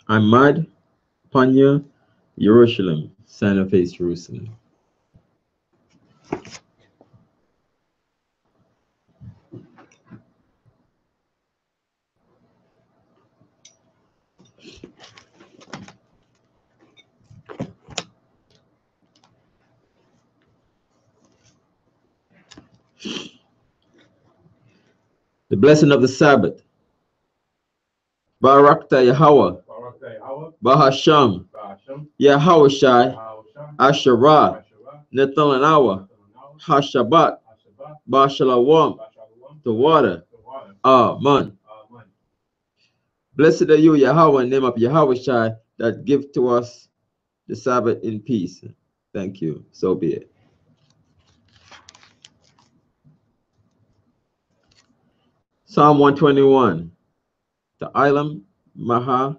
I'm mad upon you, Jerusalem, sign of face Jerusalem. The blessing of the Sabbath. Barakta Yahweh, Bahasham, Yahweh Shai, Asherah, Nethalanawa, Hashabat, Bashalawam, the water. Amen. Blessed are you, Yahweh, in the name of Yahweh Shai, that give to us the Sabbath in peace. Thank you. So be it. Psalm 121. The Ilam, Maha,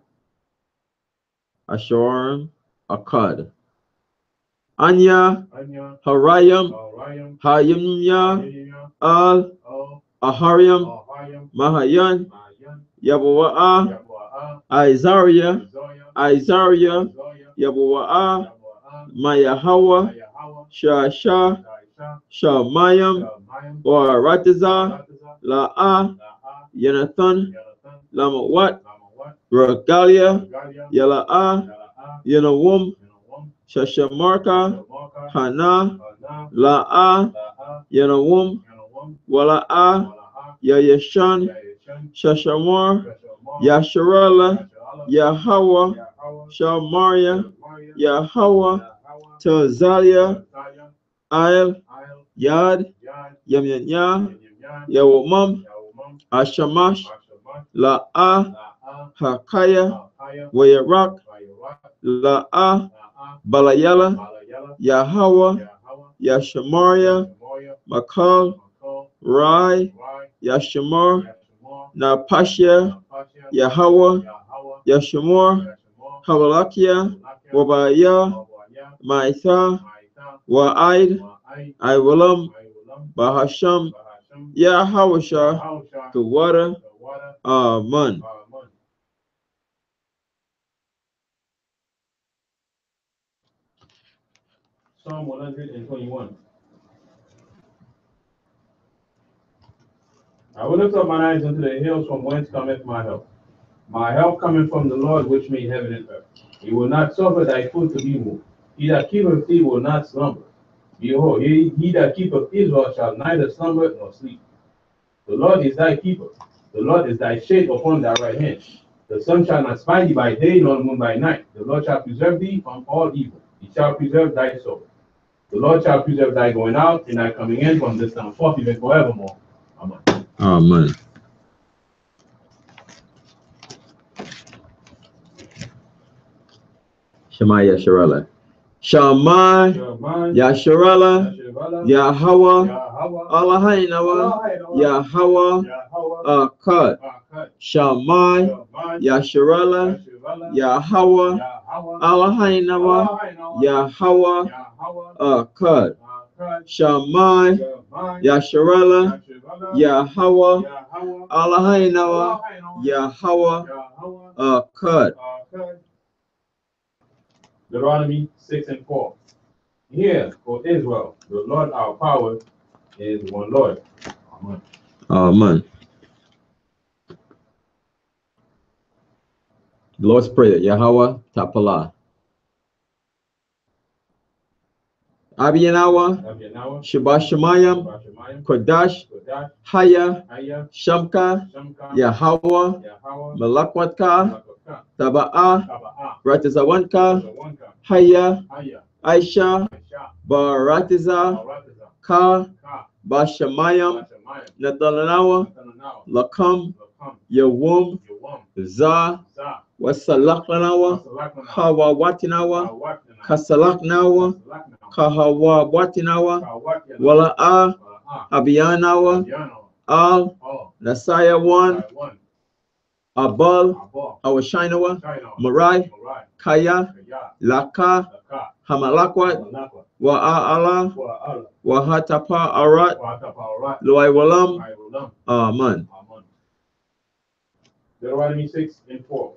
Ashorim, Akkad. Anya, Harayam, Hayimya, Al, Ahariam, Mahayan, Yabua'a, Isaiah, Yabua'a, Mayahawa, Shasha, Shamayam, Waratiza, La'a, Yanathan, Lamawat, Regalia, Yala'a, Yanawum, Shashamarka, Hana, La'a, Yanawum, Wala'a, Yayashan, Shashamar, Yasharala, Yahweh, Shamaria, Yahweh, Tazalia, Il, Yad, Yamyanya, Yawamam, Ashamash, La'a, Hakaya, Wayarak, La'a, Balayala, Yahweh, Yashamaria, Makal, Rai, Yashamar, Napashia, Yahweh, Yashamor, Havalakia, Wabaya, Maitha, Wa'id, Iwalam, Bahasham, Yahawasha, the water. Amen. Psalm 121. I will lift up mine eyes unto the hills, from whence cometh my help. My help cometh from the Lord, which made heaven and earth. He will not suffer thy foot to be moved. He that keepeth thee will not slumber. Behold, he that keepeth Israel shall neither slumber nor sleep. The Lord is thy keeper. The Lord is thy shade upon thy right hand. The sun shall not smite thee by day, nor the moon by night. The Lord shall preserve thee from all evil. He shall preserve thy soul. The Lord shall preserve thy going out and thy coming in from this time forth, even forevermore. Amen. Amen. Shema Yasharala. Shama Yasharala, Yahweh, Allahainawa, Yahweh, Akkad. Shama Yasharala, Yahweh, Allahainawa, Yahweh, Akkad. Shama Yasharala, Yahweh, Allahainawa, Yahweh, Akkad. Deuteronomy 6:4. Hear, O Israel, the Lord our power is one Lord. Amen. Amen. The Lord's Prayer, Yahweh Tapala. Abiyanawa, Shabbat Shemayim, Kodash, Haya, Shamka, Yahweh, Malakwatka, Taba'a, Ratizawanka, Haya, Aisha, Baratiza, Ka, Bashamayam, Nathalanawa, Lakam, Yawum, Za, Wasalakanawa, Hawa Watinawa, Kasalaknawa, Kahawa Watinawa, Wala'a, Abiyanawa, Al, Nasaya 1, Abal, Awashinawa, Marai, Kaya, Laka, Hamalakwat, Wa'ala, Wahatapa Arat, Loai Walam. Amen. Deuteronomy 6:4.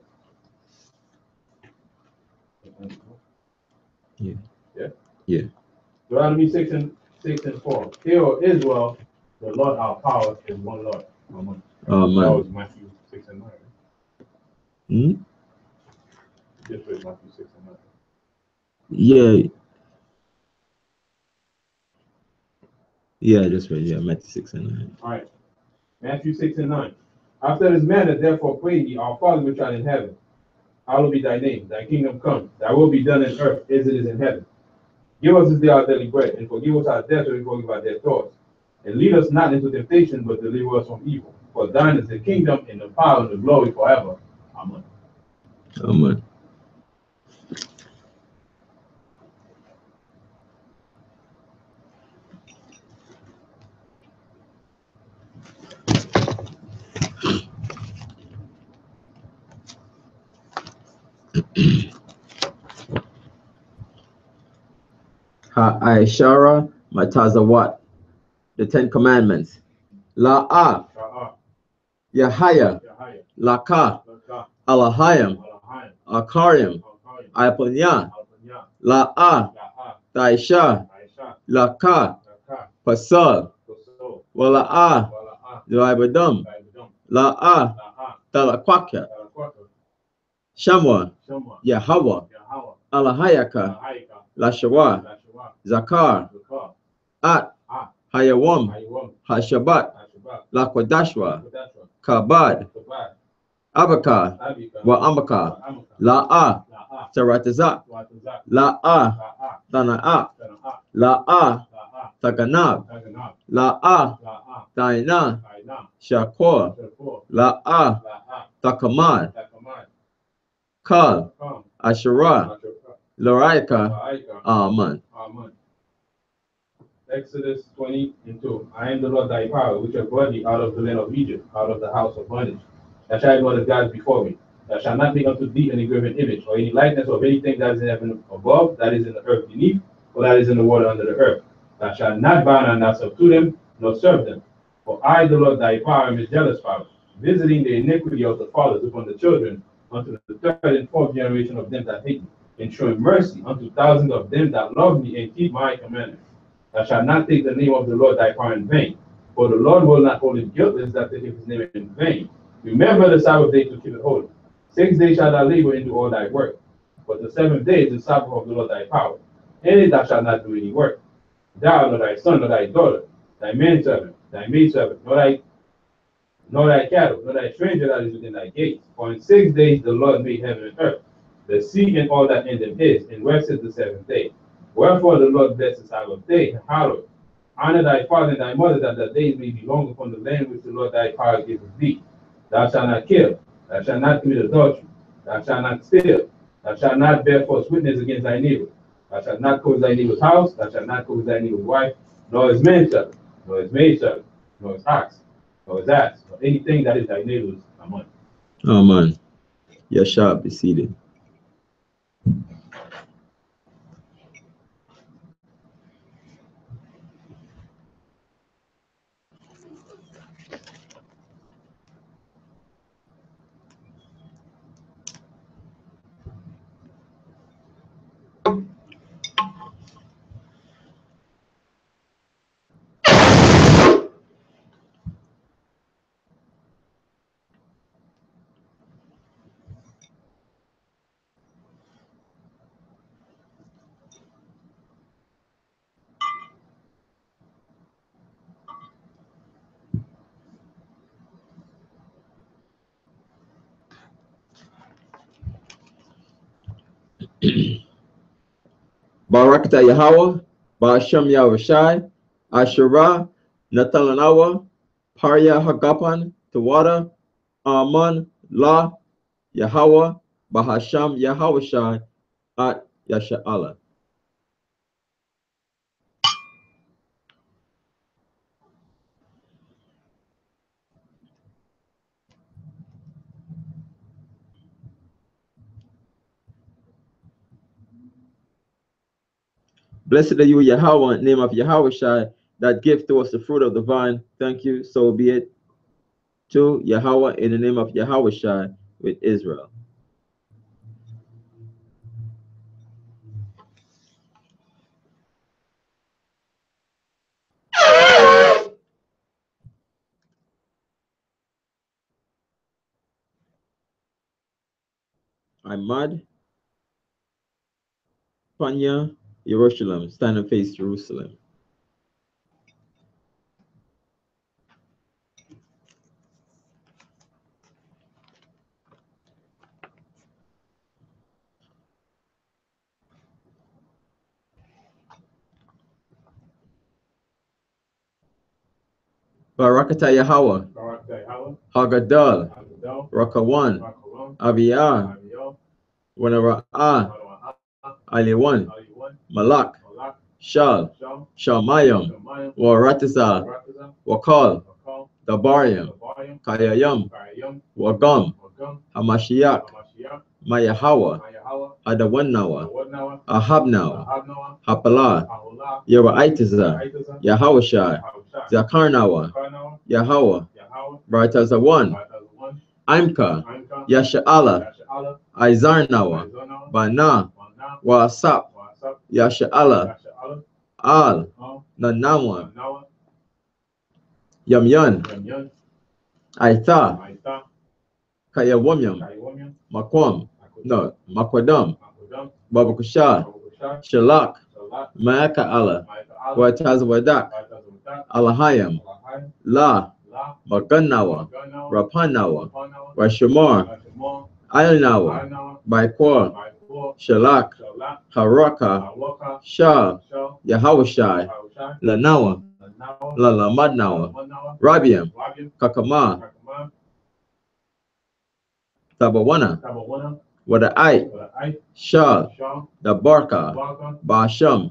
Yeah. Yeah? Yeah. Deuteronomy 6:4. Hear, O Israel, the Lord our power is one Lord. Amen. That Amen. was Matthew 6:9. Hmm? Just read Matthew 6:9. Yeah. Yeah, just right. Yeah, Matthew 6:9. All right. Matthew 6:9. After this manner, therefore, pray ye, our Father which art in heaven, hallowed be thy name. Thy kingdom come. Thy will be done in earth as it is in heaven. Give us this day our daily bread, and forgive us our debts, as we forgive our debtors. And lead us not into temptation, but deliver us from evil. For thine is the kingdom, and the power, and the glory forever. Amen. Amen. Ha'ashara Matazawat, the Ten Commandments. La'ah, Sha'ah, Yahaya, Yahaya, Laka, Laka, Alahayam, Alahayim, Akarim, Alkayim, Ipanya, Alpanya, La'ah, La'ah, Taisha, Aisha, Laka, Laka, Pasal, Koso, Wala'ah, Wala'ah, Zuaibadam, Baibadum, La'ah, La'ah, Talakwaka, Talakwaka, Shamwa, Shema, Yahwa, Yahawa, Alahayaka, Lahayka, Lashawa, Lashawa, Zakar, Zakar, At, Ah, Hayawam, Hayawam, Hashabat, Ashabat, Lakwadashwa, Kodashwa, Kabad, Kabad, Abaka, Abika, Wa Amaka, Amaka, La'ah, La'ah, Saratazak, Watazak, La'ah, La'ah, Tana'ah, Tana'ah, La'ah, La'ah, Taganab, Taganab, La'ah, La'ah, Taina, Tainam, Shakor, Shapur, La'ah, La'ah, Takamad, Takamad, Kal, Kam, Asherah, Ashura, Loraika, La'aika, Aman. Amen. Exodus 20:2. I am the Lord thy power, which have brought thee out of the land of Egypt, out of the house of bondage. Thou shalt have no other gods before me. Thou shalt not make unto thee any graven image, or any likeness of anything that is in heaven above, that is in the earth beneath, or that is in the water under the earth. Thou shalt not bow down thyself to them, nor serve them. For I, the Lord thy power, am a jealous power, visiting the iniquity of the fathers upon the children, unto the third and fourth generation of them that hate me, and showing mercy unto thousands of them that love me and keep my commandments. Thou shalt not take the name of the Lord thy power in vain, for the Lord will not hold him guiltless that take his name in vain. Remember the Sabbath day to keep it holy. 6 days shalt thou labor and do all thy work, but the seventh day is the Sabbath of the Lord thy power. In it thou shalt not do any work, thou, nor thy son, nor thy daughter, thy manservant, thy maidservant, nor thy cattle, nor thy stranger that is within thy gates. For in 6 days the Lord made heaven and earth, the sea and all that in them is, and rested the seventh day. Wherefore the Lord blessed the Sabbath day, and hallowed. Honor thy father and thy mother, that the days may be long upon the land which the Lord thy power giveth thee. Thou shalt not kill, thou shalt not commit adultery, thou shalt not steal, thou shalt not bear false witness against thy neighbor. Thou shalt not covet thy neighbor's house, thou shalt not covet thy neighbor's wife, nor his manservant, nor his maidservant, nor his ox, nor his ass, or anything that is thy neighbor's. Amen. Aman. Yasha, be seated. Barakata Yahweh, Ba'ashem Yahushai, Asherah, Natalanawa, Parya Hagapan, Tawada, Aman, La, Yahweh, Bahasham Yahushai, At Yasha Allah. Blessed are you, Yahweh, in the name of Yahushai, that give to us the fruit of the vine. Thank you, so be it. To Yahweh, in the name of Yahushai, with Israel. Ahmad, Panya, Jerusalem, stand and face Jerusalem. Barakata Yahweh, Hagadal, Rakawan, Aviyah, Wanara'ah, Aliwan, Malak, Shal, Shamayam, Waratizah, Wakal, Dabariam, Kayayam, Wagam, Hamashiach, Mayahawa, Adawanawa, Ahabnawa, Hapalah, Yeraitiza, Yahawashai, Zakarnawa, Yahweh, Baratazawan, Imka, Yasha'ala, Izarnawa, Bana, Wasap, Yasha'ala, Al, Nanawa, Yamyan, Aitha, Kayawamyam, Makwam, no, Makwadam, Babakusha, Shalak, Maaka'ala, Watazawadak, Alahayam, La, Maganawa, Rapanawa, Rashamar, Ilnawa, Baikor, Shalak, Haraka, Shah, Yahawashai, Lanawa, Lalamadnawa, Rabiam, Kakama, Tabawana, Wada'ai, Shah, Dabarka, Basham,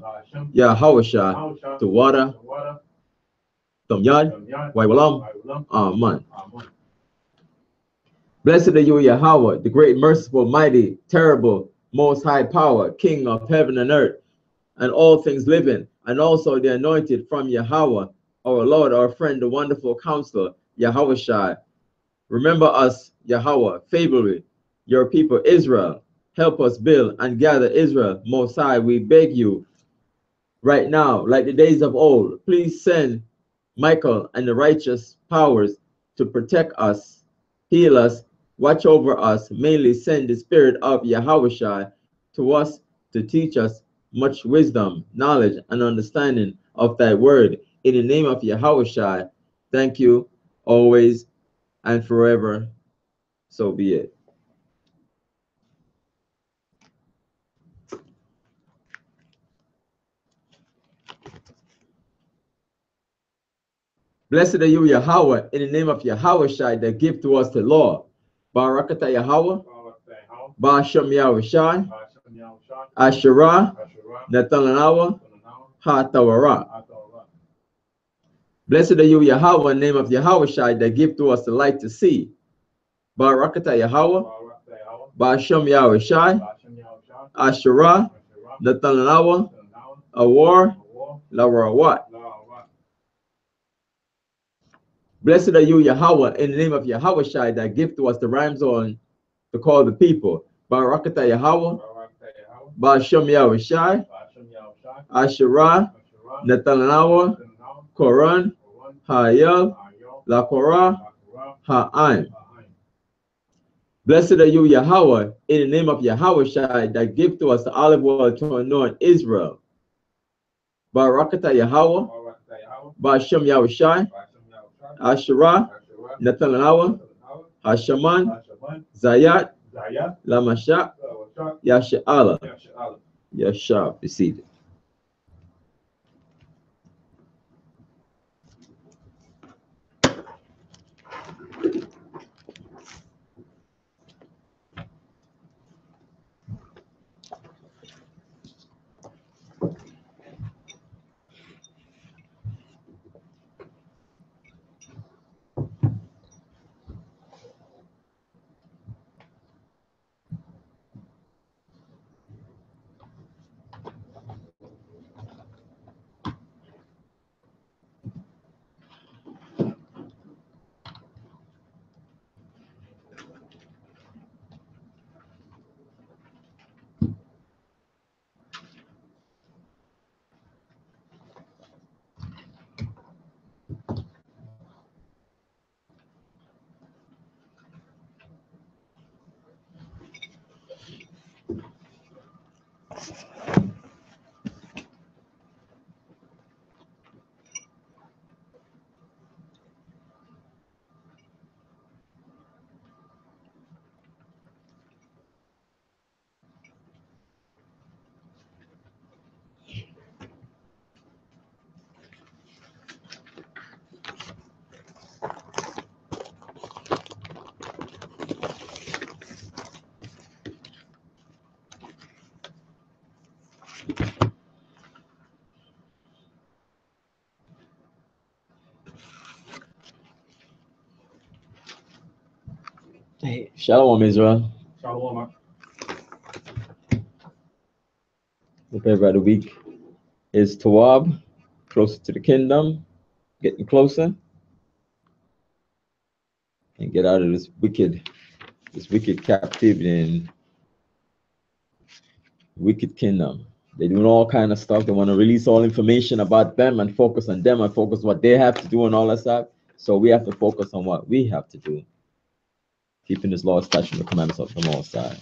Yahawashai, Tawada, Tomyad, Waiwalam, Aman. Blessed are you, Yahweh, the great, merciful, mighty, terrible, most high power, King of heaven and earth, and all things living, and also the anointed from Yahweh, our Lord, our friend, the wonderful counselor, Yahweh Shai. Remember us, Yahweh, favorably, your people Israel. Help us build and gather Israel, Most High, we beg you, right now, like the days of old. Please send Michael and the righteous powers to protect us, heal us, watch over us, mainly send the spirit of Yahushua to us to teach us much wisdom, knowledge, and understanding of thy word. In the name of Yahushua, thank you always and forever. So be it. Blessed are you, Yahweh, in the name of Yahushua that give to us the law. Barakata Yahweh, Ba'ashem Yahushua, Asherah, Nathanawa, Ha-Tawara. Blessed are you, Yahweh, in the name of Yahushua that give to us the light to see. Barakata Yahweh, Ba'ashem Yahushua, Asherah, Nathanawa, Awar, Larawat. Blessed are you, Yahweh, in the name of Yahushua that give to us the rhymes on to call the people. Barakata Yahweh, Ba'ashem Yahushua, Asherah, Nathanawa, Koran, Hayel, La Korah, Ha'aim. Blessed are you, Yahweh, in the name of Yahushua that give to us the olive oil to anoint Israel. Barakata Yahweh, Ba'ashem Yahushua, Asherah, Nathanawa, Hashaman, Zayat, Lamashak, Yasha'ala. Yashab, be seated. Hey, Shalom, Israel. Shalom. Hope everybody week is Tawab, closer to the kingdom, getting closer, and get out of this wicked captivity and wicked kingdom. They're doing all kind of stuff. They want to release all information about them and focus on them and focus what they have to do and all that stuff. So we have to focus on what we have to do, keeping His laws, statutes, and the commandments of the Most High.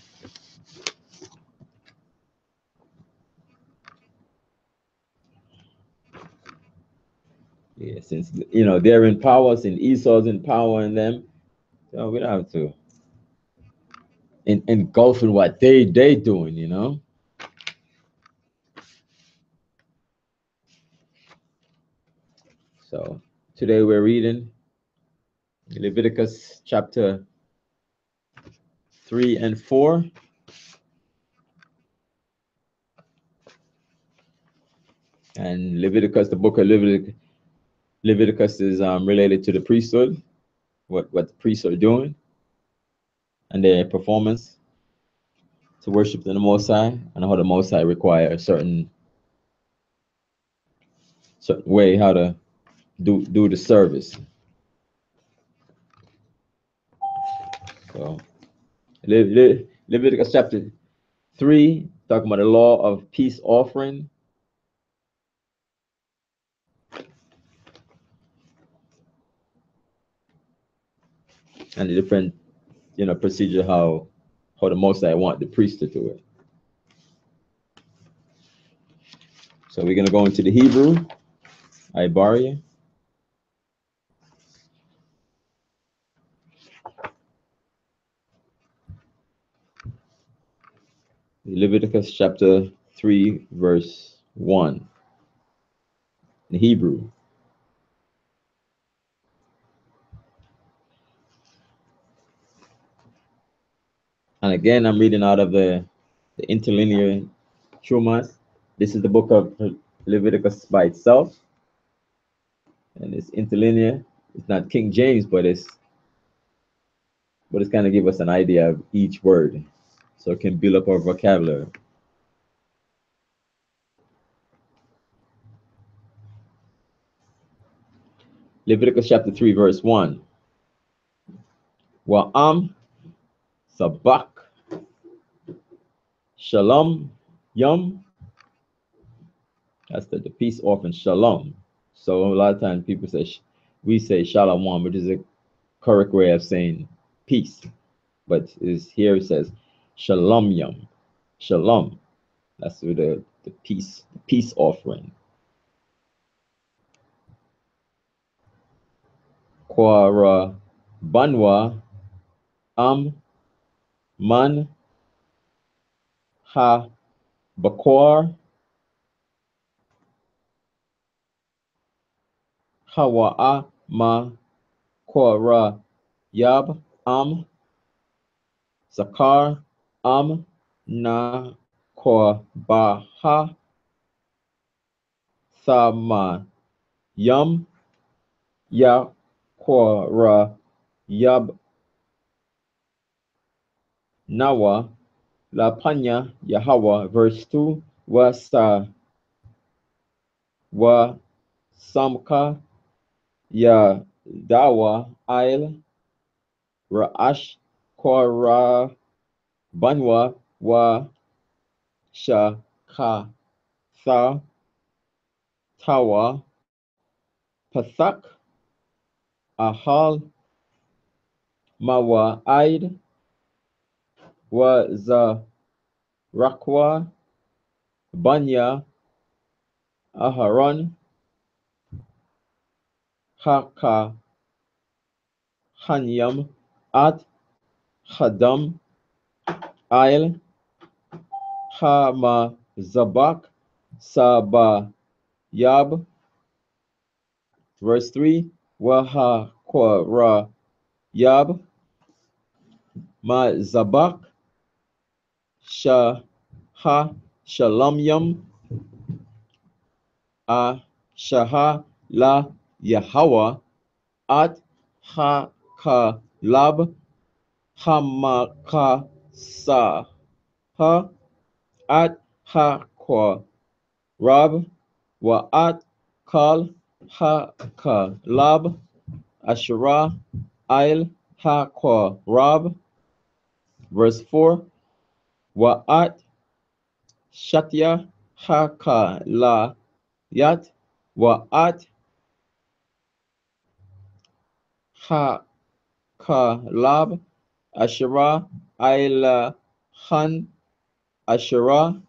Yeah, since they're in power, since Esau's in power in them, so we don't have to engulf in what they doing. So today we're reading Leviticus chapter 3 and 4. And Leviticus, the book of Leviticus is related to the priesthood, what the priests are doing, and their performance to worship the Most High, and how the Most High require a certain way how to do the service. So Leviticus chapter 3, talking about the law of peace offering. And the different, procedure how the Most High want the priest to do it. So we're gonna go into the Hebrew. I borrow you. Leviticus chapter 3, verse 1. In Hebrew. And again, I'm reading out of the interlinear Chumas. This is the book of Leviticus by itself. And it's interlinear. It's not King James, but it's kind of give us an idea of each word, so it can build up our vocabulary. Leviticus chapter 3, verse 1. Wa'am sabak shalom yom. That's the peace offering, shalom. So a lot of times people we say shalom, which is a correct way of saying peace. But here it says shalom yom. Shalom. That's the peace offering. Kwara banwa man ha bakor hawa'a ma kwara yab zakar na korbaha sama yum ya kwara yab nawa la panya Yahweh, verse 2, wa samka ya dawa ail ra'ash kora banwa wa shaka tawa pathak ahal mawa aid wa za rakwa banya aharon haka hanyam at hadam ail hama zabak saba yab. Verse 3, waha kwara yab ma zabak shaha shalom yam a shaha la Yahweh at ha kalab Hamakasa ha at Hakwa Rab wa at Kal Haka Lab Asherah Il Hakwa Rab. Verse 4. Wa at Shatya Haka La Yat wa at Haka Lab Asherah Il Han Asherah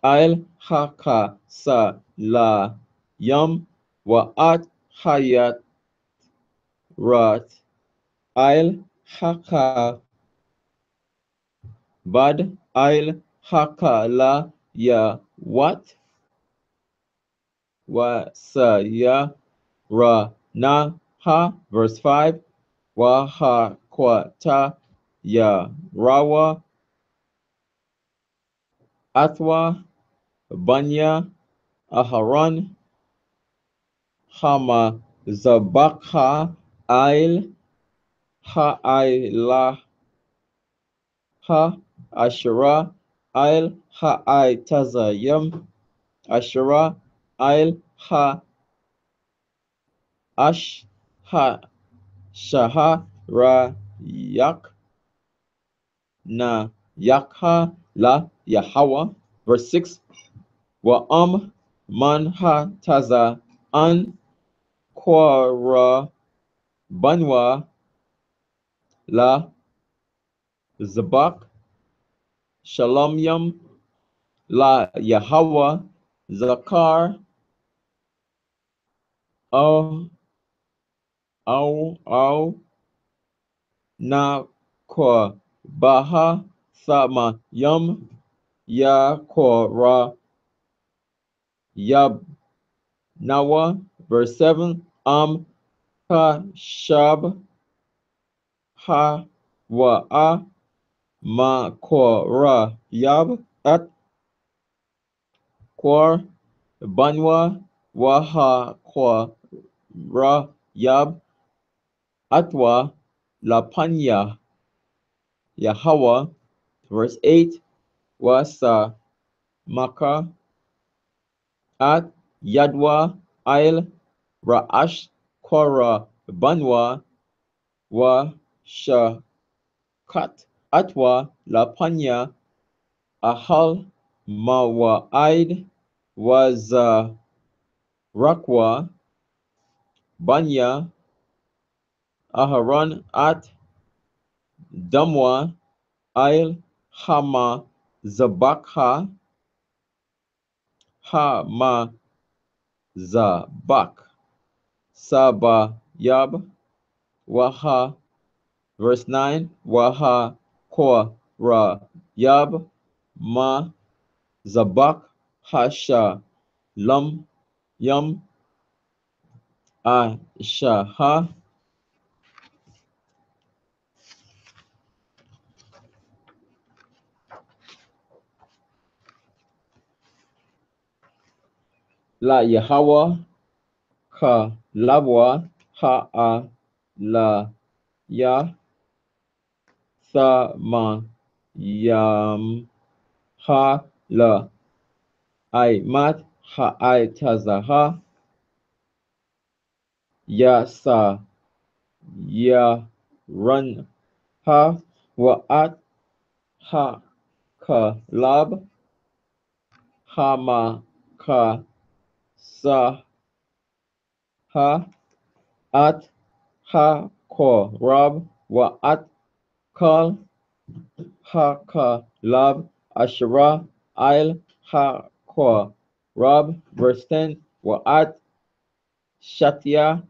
Il Haka Sa La Yam wa at Hayat Rat Il Haka Bad Il Haka La Ya Wat wa Sa Ya Ra Na Ha. Verse 5. Wa Ha Kwa Ta Ya Rawa Athwa Banya Aharon Hama Zabakha Il Ha'ila Ha Asherah Il Ha'itazayim Asherah Il Ha Ash Ha Shaha Ra Yak Na Yakha La Yahweh. Verse 6. Wa Man Ha Taza An Quara Banwa La Zabak Shalom Yam La Yahweh Zakar Au Au Na Kwa Baha Sama Yam Ya Kora Yab Nawa. Verse 7. Ha Shab Ha Wa Ma Kora Yab At Kwar Banwa Waha Kwa Ra Yab Atwa Lapanya Yahweh. Verse 8. Wasa Maka At Yadwa Il Ra'ash Kora Banwa Wa Shakat Atwa Lapanya Ahal Mawa'id was Rakwa Banya Aharon at Damwa Il Hama Zabakha Hama Zabak Saba Yab Waha. Verse 9. Waha Kwa Ra Yab Ma Zabak Hasha Lam Yam Ashaha La Yahweh Ka Labwa Ha La Ya Sama Yam Ha La Aimat Ha Aitazaha Ya Sa Ya Run Ha Wa At Ha Ka Lab Hama Ka Sa Ha At Ha Ko Rab Wa At Kal Ha Lab Asherah Il Ha Rab. Verse 10. Wa'at Shatya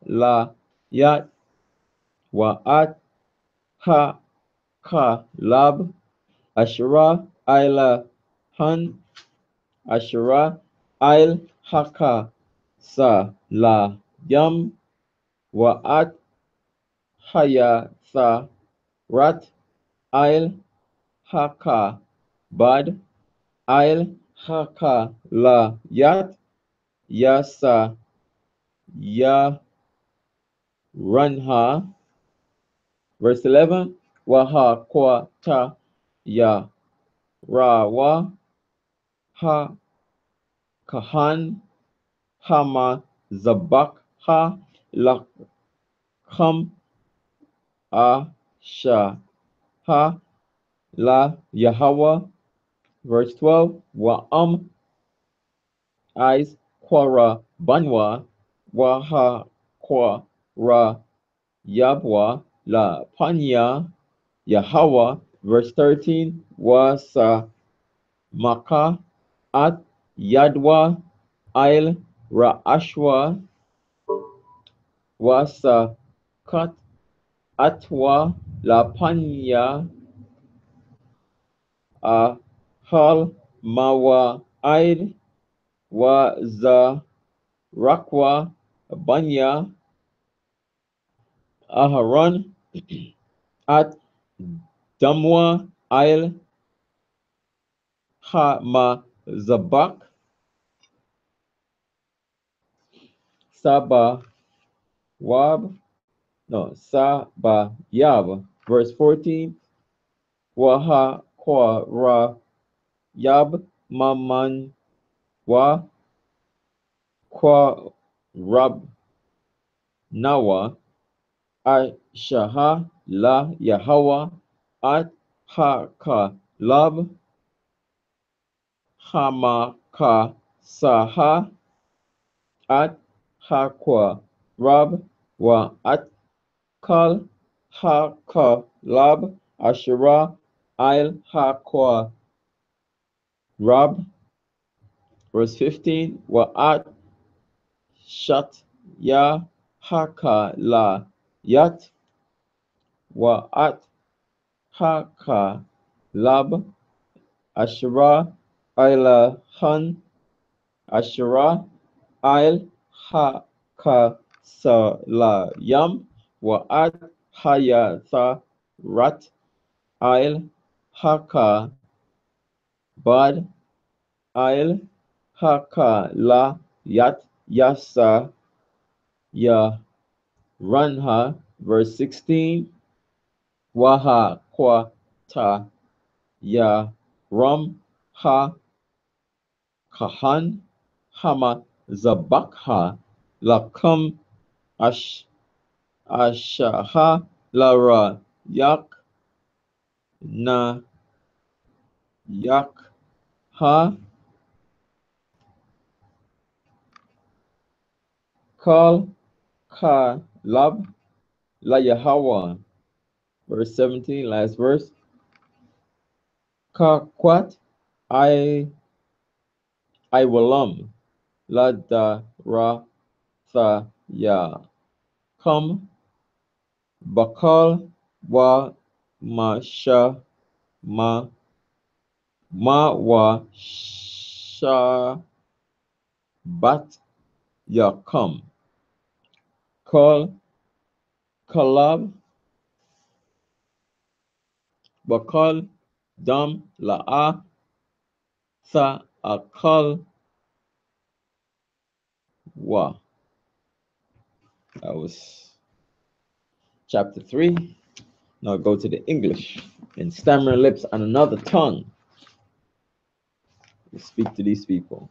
La Yat Wa'at Lab Asherah Il Han Asherah Il Sa La Yam Wa'at Rat Il Bad Il La Yat Yasa Ya Runha Verse 11, Waha kwa ta ya rawa ha kahan hama zabak ha lakham asha ha la Yahweh. Verse 12, wa is quara banwa waha quara yabwa la panya Yahweh. Verse 13, wasa maka at yadwa il ra'ashwa wasa kat atwa la panya a hal mawa aid wa za rakwa banya aharon at damwa il ha ma zabak saba wab no saba yab. Verse 14, waha kwa ra yab maman wa kwa rab nawa ashaha la Yahweh at haka lab hamaka saha at hakwa rab wa at kal haka lab ashira il hakwa rab. Verse 15, wa at shat ya haka la yat wa at haka lab ashra ila han ashra il haka salayam wa at hayatha rat il haka bad il haka la yat yasa ya ranha. Verse 16, waha kwa ta ya ram ha kahan hama zabakha lakum ashaha lara yak na yak ha kal ka lab la Yahweh. Verse 17, last verse. Ka kwat I walam la da ra tha ya come bakal wa ma sha ma wa sha bat ya come kal kalab bakal dam la a tha akal wa. That was chapter 3. Now go to the English. And stammering lips and another tongue. We speak to these people.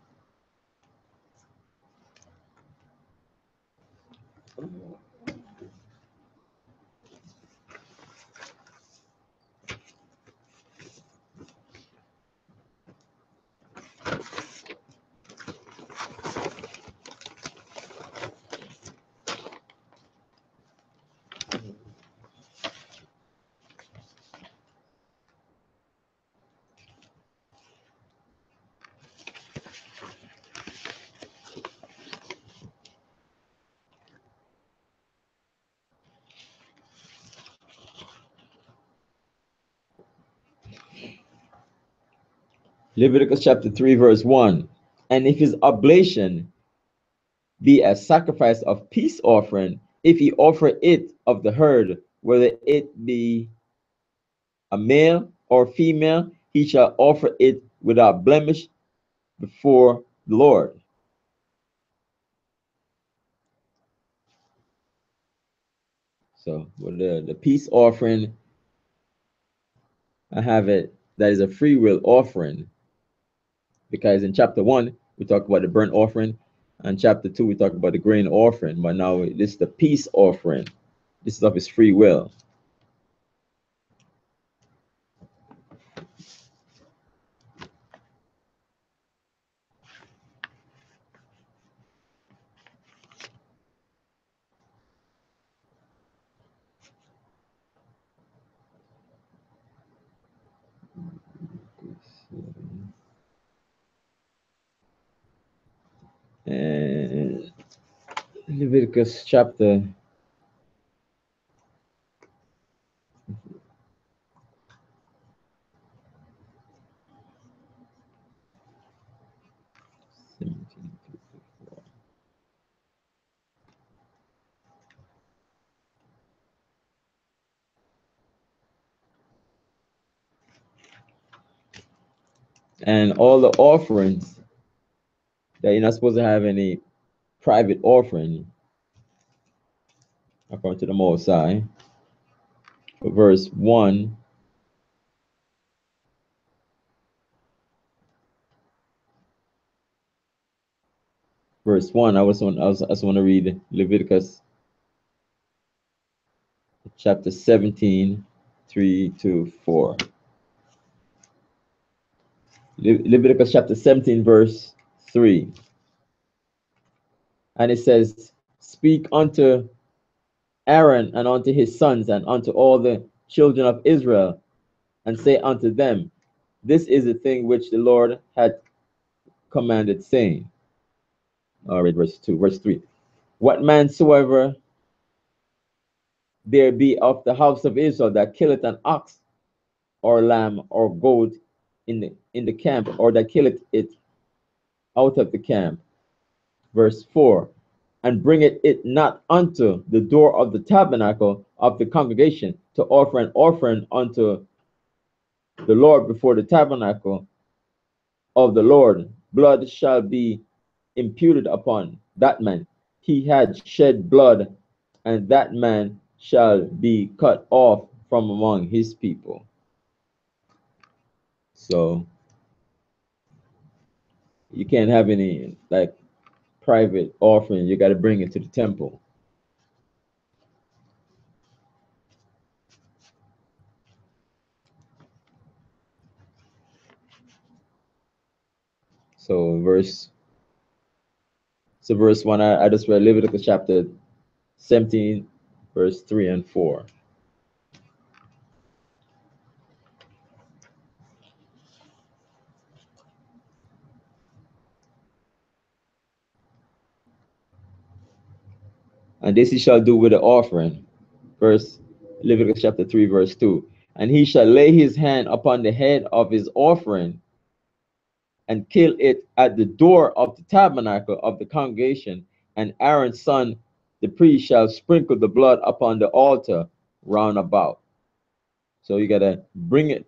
Leviticus chapter 3, verse 1. And if his oblation be a sacrifice of peace offering, if he offer it of the herd, whether it be a male or female, he shall offer it without blemish before the Lord. So with the peace offering, I have it that is a free will offering, because in chapter 1 we talk about the burnt offering, and chapter 2 we talk about the grain offering, but now this is the peace offering. This stuff is free will. And Leviticus chapter 17. And all the offerings that you're not supposed to have any private offering according to the Most High. Verse 1. Verse 1. I just want to read Leviticus chapter 17, 3 to 4. Leviticus chapter 17, verse 3. And it says, "Speak unto Aaron and unto his sons and unto all the children of Israel, and say unto them, This is the thing which the Lord had commanded, saying." All right, verse 2, verse 3. "What man soever there be of the house of Israel that killeth an ox or lamb or goat in the camp, or that killeth it out of the camp." Verse 4. "And bringeth it not unto the door of the tabernacle of the congregation to offer an offering unto the Lord before the tabernacle of the Lord, blood shall be imputed upon that man. He had shed blood, and that man shall be cut off from among his people." So you can't have any like private offering. You got to bring it to the temple. So verse 1, I just read Leviticus chapter 17, verse 3 and 4. "And this he shall do with the offering." Verse Leviticus chapter 3, verse 2. "And he shall lay his hand upon the head of his offering and kill it at the door of the tabernacle of the congregation, and Aaron's son, the priest, shall sprinkle the blood upon the altar round about." So you gotta bring it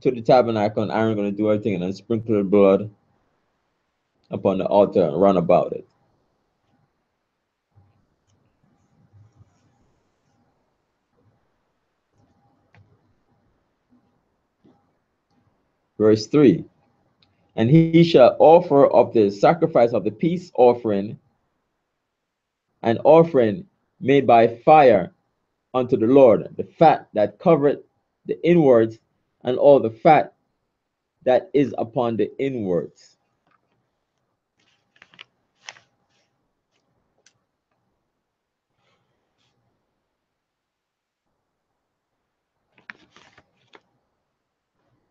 to the tabernacle, and Aaron gonna do everything, and then sprinkle the blood upon the altar round about it. Verse 3. "And he shall offer of the sacrifice of the peace offering an offering made by fire unto the Lord, the fat that covereth the inwards, and all the fat that is upon the inwards."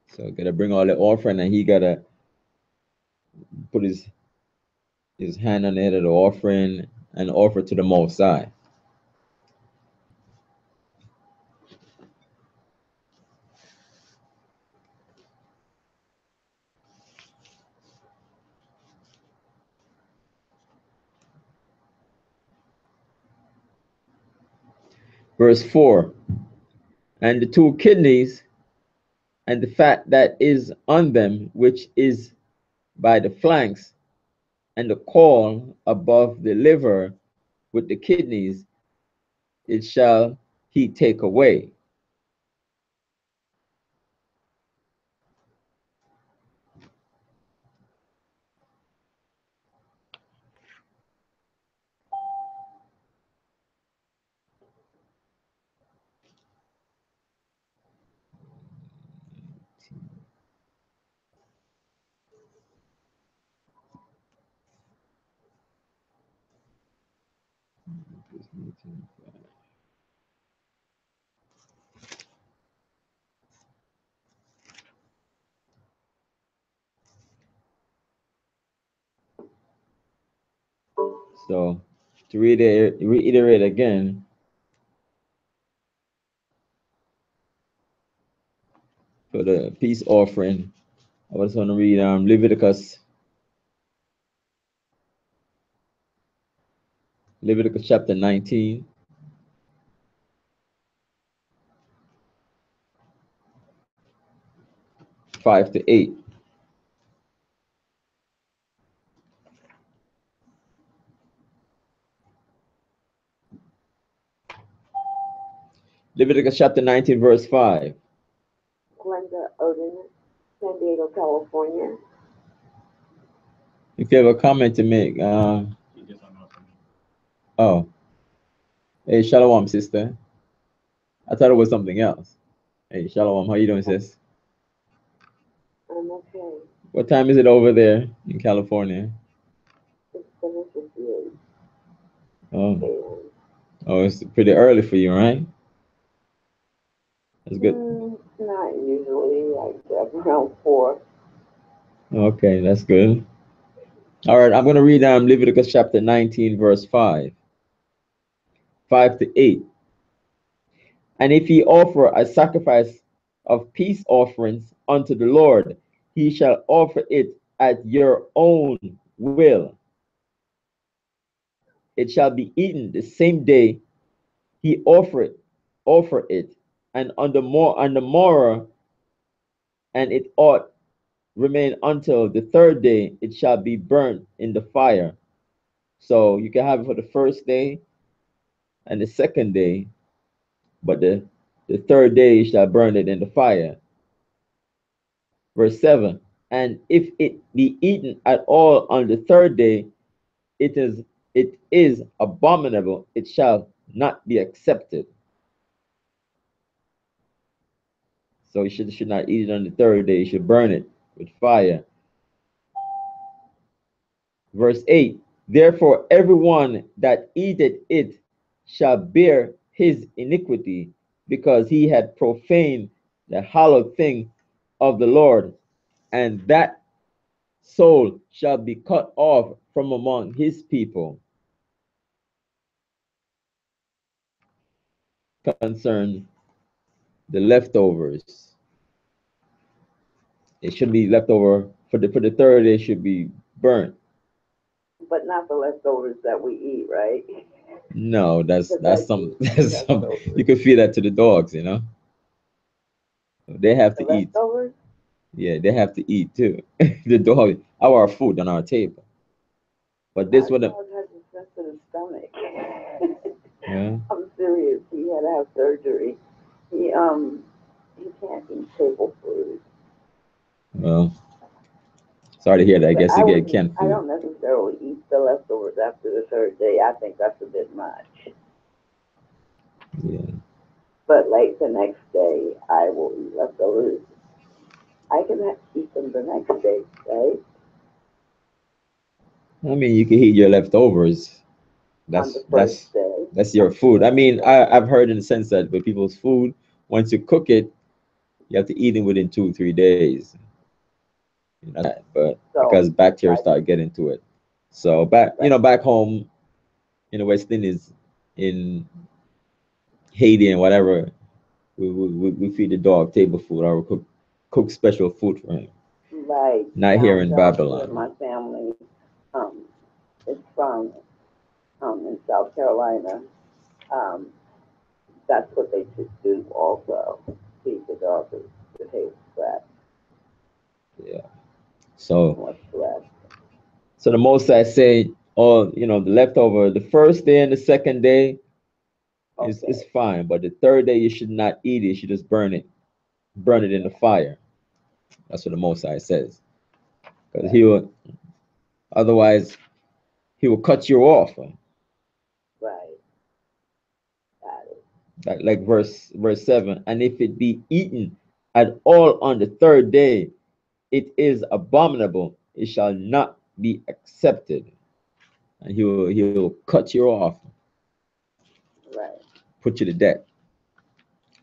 So gotta bring all the offering, and he gotta put his hand on the head of the offering and offer to the Most High. Verse 4. "And the two kidneys and the fat that is on them, which is by the flanks, and the caul above the liver with the kidneys, it shall he take away. So to reiterate again, for the peace offering, I was going to read Leviticus chapter 19, 5 to 8. Leviticus chapter 19, verse 5. Glenda Odin, San Diego, California. If you have a comment to make, oh, hey, shalom, sister. I thought it was something else. Hey, shalom, how you doing, sis? I'm okay. What time is it over there in California? It's 7:58 Oh, a.m. oh, it's pretty early for you, right? That's good. Not usually, like around 4. Okay, that's good. All right, I'm going to read Leviticus chapter 19, verse 5. 5 to 8. And if he offer a sacrifice of peace offerings unto the Lord, he shall offer it at your own will. It shall be eaten the same day he offer it, and on the morrow, and it ought remain until the third day, it shall be burnt in the fire. So you can have it for the first day and the second day, but the third day you shall burn it in the fire. Verse 7. And if it be eaten at all on the third day, it is abominable, it shall not be accepted. So you should not eat it on the third day, you should burn it with fire. Verse 8. Therefore everyone that eateth it shall bear his iniquity, because he had profaned the hallowed thing of the Lord, and that soul shall be cut off from among his people. Concern the leftovers. It should be leftover for the third day, should be burnt. But not the leftovers that we eat, right? No, that's some Leftovers. you can feed that to the dogs, you know. They have The to eat. leftovers? Yeah, they have to eat too. The dog, our food on our table. But this My one, dog has a sensitive stomach. yeah. I'm serious. He had to have surgery. He can't eat table food. Well, sorry to hear that. I But guess you get canned I food. don't necessarily eat the leftovers after the third day. I think that's a bit much. Yeah. But like the next day, I will eat leftovers. I can eat them the next day, right? I mean, you can eat your leftovers. On the That's first that's day. that's your food. I mean, I've heard in the sense that with people's food, once you cook it, you have to eat it within 2 3 days. You know that, but So, because bacteria like, start getting to it. So right. back home in the West Indies, in Haiti and whatever, we feed the dog table food or we cook special food for him. Like Not here in down here, Babylon. my family um, is from in South Carolina. Um, that's what they should do also. Feed the dog the table scraps. Yeah. So What's left? so the most I say, the leftover, the first day and the second day, It's Okay. fine, but the third day you should not eat it. You should just burn it in the fire. That's what the Most High says. Because Right. otherwise he will cut you off. Right. Got it. Like verse 7. And if it be eaten at all on the third day, it is abominable. It shall not be accepted. And he will cut you off, Right. put you to death.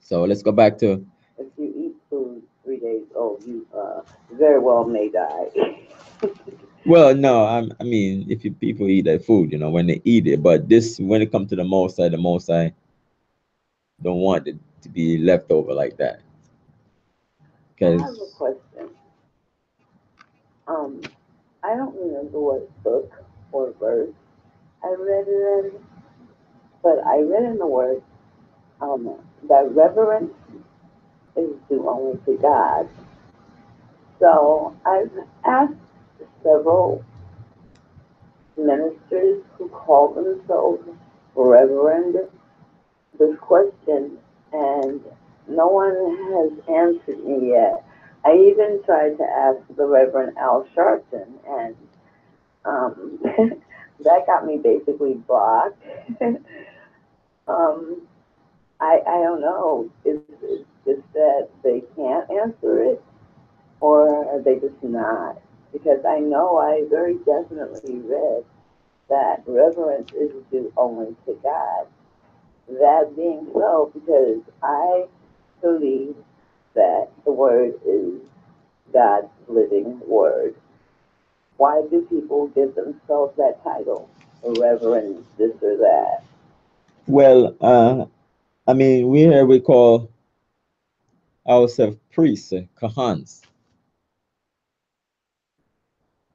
So let's go back to, If you eat food 3 days old, you very well may die. well, no, I mean, if you people eat that food, when they eat it, but this, when it comes to the Most High don't want it to be left over like that. I have a Because, question. Um, I don't remember what book or verse I read it in, but I read in the word that reverence is due only to God. So I've asked several ministers who call themselves reverend this question, and no one has answered me yet. I even tried to ask the Reverend Al Sharpton, and um, that got me basically blocked. um, I don't know. It's just that they can't answer it, or are they just not? Because I know I very definitely read that reverence is due only to God. That being so, because I believe that the word is God's living word, why do people give themselves that title, reverend this or that? well, I mean, we call ourselves priests, kahans.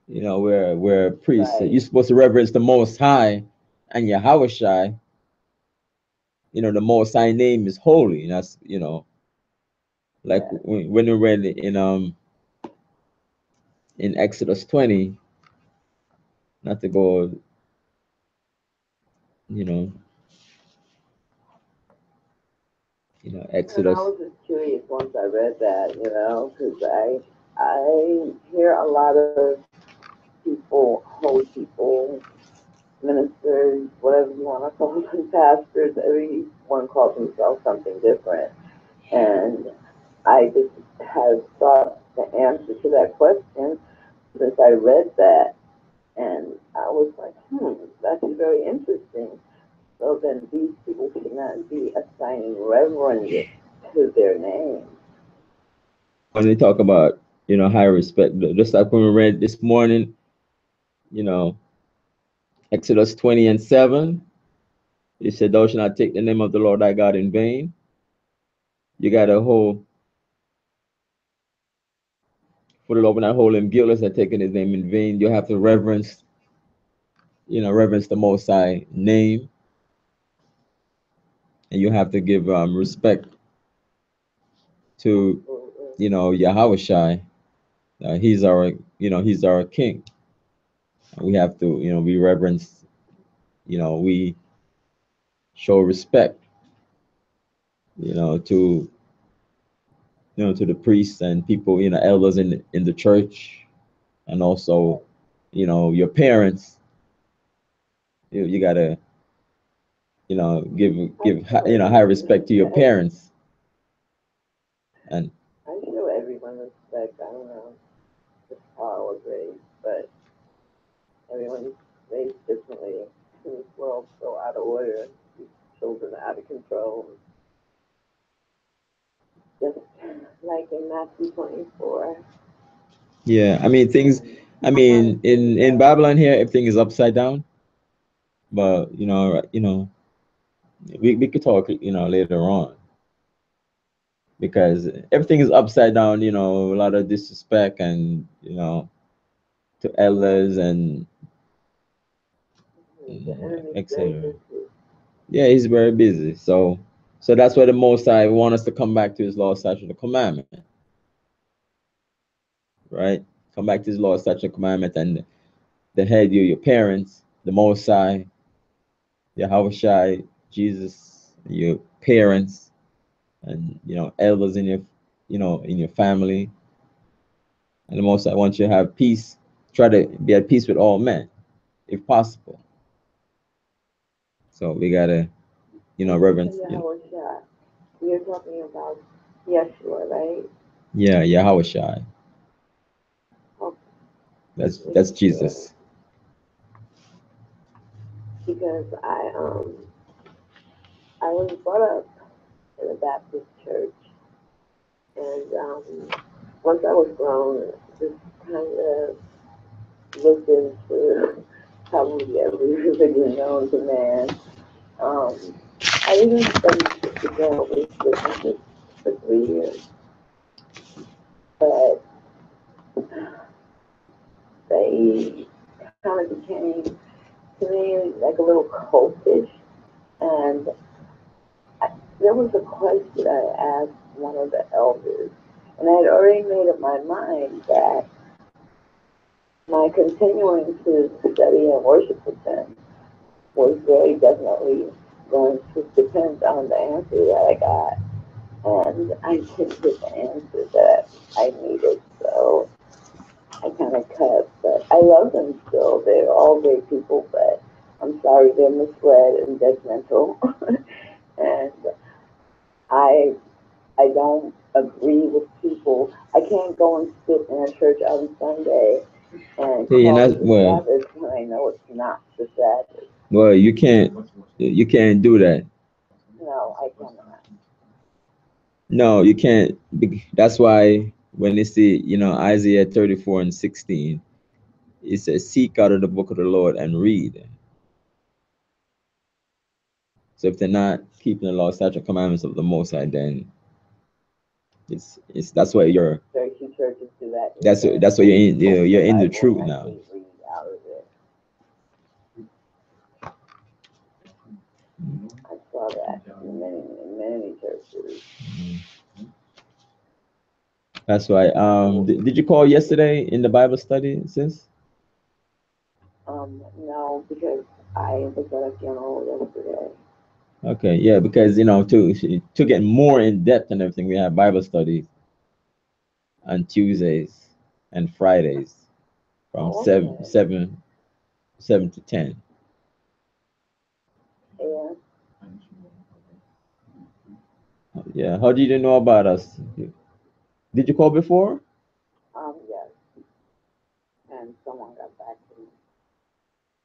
We're priests. Right, You're supposed to reverence the Most High and Yahweh. The Most High name is holy. And that's, like yes. when we read in Exodus 20, not to go, you know, And I Exodus. was just curious once I read that, because I hear a lot of people, holy people, ministers, whatever you want to call them, pastors, everyone calls themselves something different. And I just have thought the answer to that question since I read that. And I was like, that's very interesting. So then these people should not be assigning reverence to their name. When they talk about, high respect, just like when we read this morning, you know, Exodus 20 and 7, it said, thou shalt not take the name of the Lord thy God in vain. You got to hold, for the Lord will not hold him guiltless at taking his name in vain. You have to reverence the Most High name, and you have to give respect to, Absolutely. Yahweh Shai. He's our king. We have to, we reverence, we show respect, to, to the priests and people, elders in the church, and also, Right. your parents. You gotta, I give show high everyone respect to your respect. parents. And I show everyone respect. I don't know just how I was raised, but everyone's raised differently. This world's so out of order. These children are out of control. Just like in Matthew 24. yeah, I mean things. I How mean things in are. Babylon here, everything is upside down. But we could talk, later on, because everything is upside down. A lot of disrespect and to elders and The enemy's very etc. busy. Yeah, he's very busy. So that's why the Most High want us to come back to His law, statute, and commandment, right? Come back to His law, statute, and commandment, and the head, your parents, the Most High, Yahweh Shai, Jesus, your parents, and elders in your in your family. And the Most I want you to have peace. Try to be at peace with all men, if possible. So we gotta, reverence. Yahushua. You're talking about Yeshua, right? Yeah, Yahweh Shai. Okay. That's Jesus. Because I was brought up in a Baptist church, and once I was grown, just kind of looked into probably every religion known to man. I even studied the Jehovah's Witnesses for 3 years, but they kind of became to me like a little cultish. And there was a question I asked one of the elders, and I had already made up my mind that my continuing to study and worship with them was very definitely going to depend on the answer that I got. And I didn't get the answer that I needed, so I kind of cut. But I love them still. They're all great people, but I'm sorry they're misled and judgmental. And I I don't agree with people. I can't go and sit in a church on Sunday and Hey, and call that's it the Sabbath when I know it's not the Sabbath. well, you can't do that. No, I cannot. No, you can't. That's why when they see, Isaiah 34:16, it says, "Seek out of the book of the Lord and read." So if they're not keeping the law, statute, commandments of the Most High, then it's that's why you're. Very few churches do that. That's why you're in the truth now. Read out of it. I saw that in many churches. That's why. Did you call yesterday in the Bible study, sis? No, because I was at a funeral yesterday. Okay, yeah, because to get more in depth and everything, we have Bible study on Tuesdays and Fridays from Oh, seven okay. seven seven to 10. Yeah. Yeah, how did you know about us? Did you call before? Yes. And someone got back to me.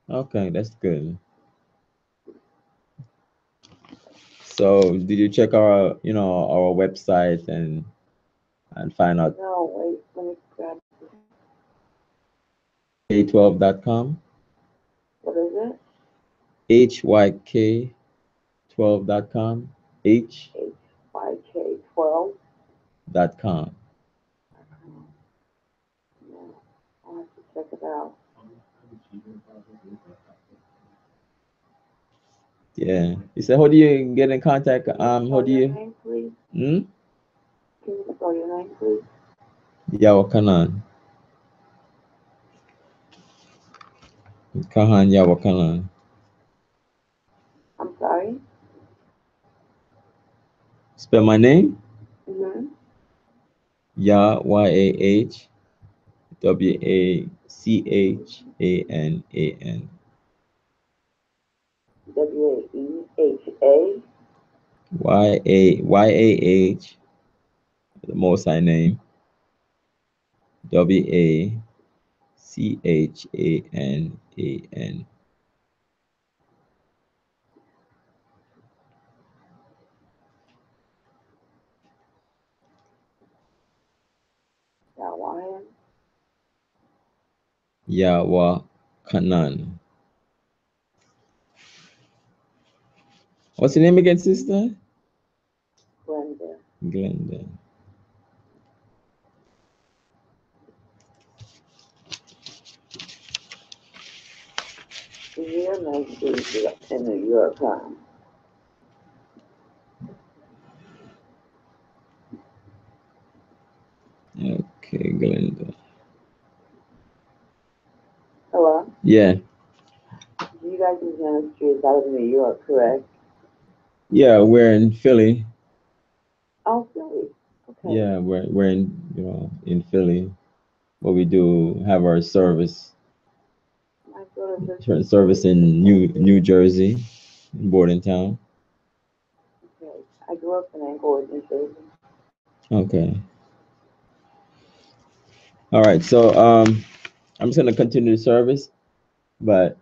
Okay, that's good. So, did you check our website and find out No, wait, let me grab this. K12.com? What is it? HYK12.com? HYK12.com. H.com. Yeah, I'll have to check it out. Yeah. You said, how do you get in contact? How do Your you? name, please? Hmm? Can you spell your name, please? Yawakanan. Kahan Yawakanan. I'm sorry? Spell my name? Mm-hmm. YAHWACHAN. WAEHA. YAH, the Most High name. WACHANAN. Hawaiian. Yawakanan. What's your name again, sister? Glenda. Glenda. Your name is in New York, huh? Okay, Glenda. Hello? Yeah. You guys' ministry is out of New York, correct? Yeah, we're in Philly. Oh, Philly. Okay. Yeah, we're in in Philly, where we do have our service. My daughter lives in Church service Philly. in New Jersey, in Bordentown. Okay. I grew up in Angola, New Jersey. Okay. All right. So I'm just gonna continue the service, but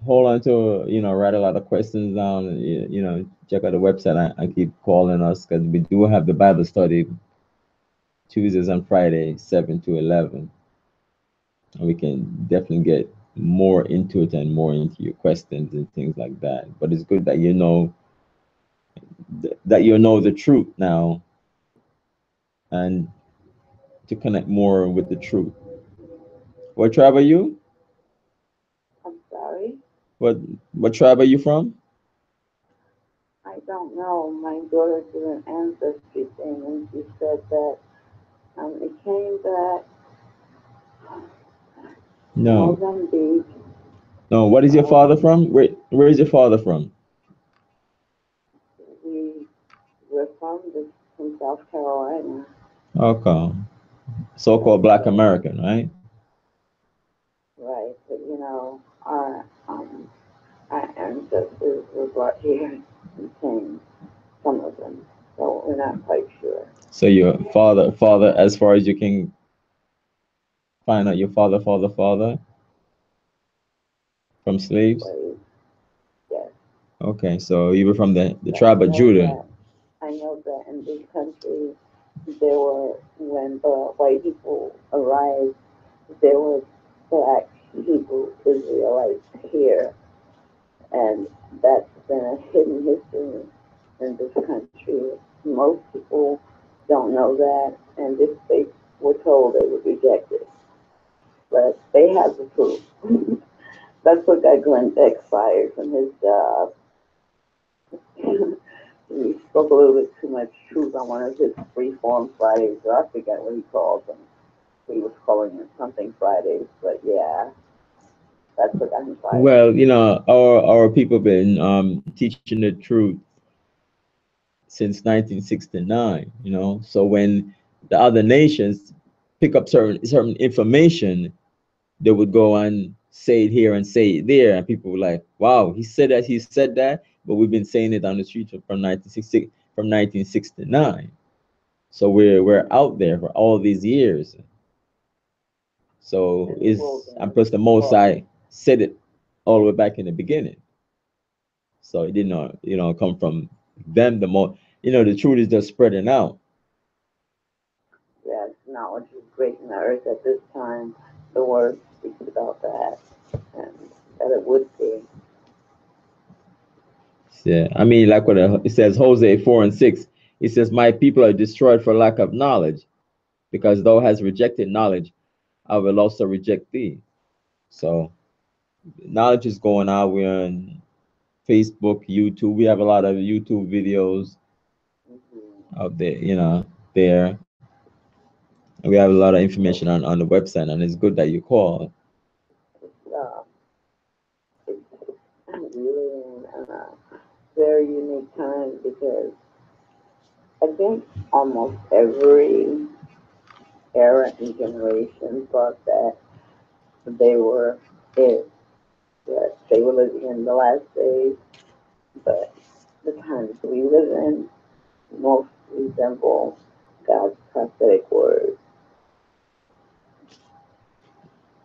hold on to write a lot of questions down. And, check out the website. I keep calling us because we do have the Bible study Tuesdays and Fridays, 7 to 11. And we can definitely get more into it and more into your questions and things like that. But it's good that the truth now and to connect more with the truth. What tribe are you? I'm sorry. What what tribe are you from? I don't know. My daughter did an ancestry thing, and she said that it came back No. Mozambique. No, what is your father Um, from? Where is your father from? we were from South Carolina, Okay. So-called Black American, right? right? But our ancestors were brought here and came, some of them. So we're not quite sure. So your father, as far as you can find out, your father from slaves. Slaves, yes. Okay, so you were from the But I tribe of know Judah. that I know that in this country there were, when the white people arrived, there were black Hebrew Israelites here, and that's been a hidden history in this country. Most people don't know that, and if they were told, they would reject it. But they have the proof. That's what got Glenn Beck fired from his job. He spoke a little bit too much truth on one of his Freeform Fridays, or I forget what he called them. He was calling it something Fridays, but yeah, that's what got him fired. Well, our people been teaching the truth since 1969. So when the other nations pick up certain information, they would go and say it here and say it there, and people were like, "Wow, he said that," but we've been saying it on the streets from 1969. So we're out there for all these years. So In the is and wilderness. plus the Most Well, I said it all the way back in the beginning. So it did not, come from them. The more, the truth is just spreading out. yes, knowledge is great in the earth at this time. The word speaks about that, and that it would be. Yeah, I mean, like what it says, Hosea 4:6. It says, "My people are destroyed for lack of knowledge, because thou hast rejected knowledge, I will also reject thee." So knowledge is going out. We're on Facebook, YouTube. We have a lot of YouTube videos Mm-hmm. out there, there. And we have a lot of information on the website, and it's good that you call. It's, it's really in a very unique time because I think almost every era and generation thought that they were it, that they were living in the last days, but the times we live in most resemble God's prophetic word.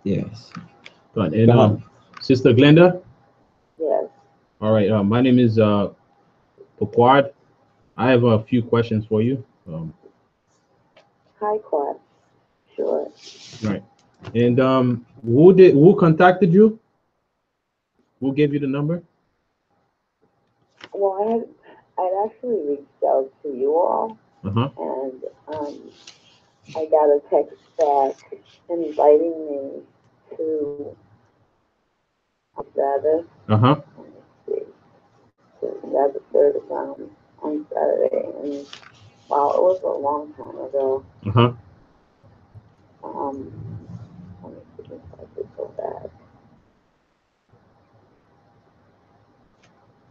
Yes. But and Go on. Sister Glenda, Yes. all right. My name is Paquad. I have a few questions for you. High class. Sure. Right. And who contacted you? Who gave you the number? Well, I'd actually reached out to you all, Uh huh. and I got a text back inviting me to Sabbath. Uh huh. Let me see. To Sabbath service on Saturday, and wow, it was a long time ago. Uh huh. Um, Let me see if I could go back.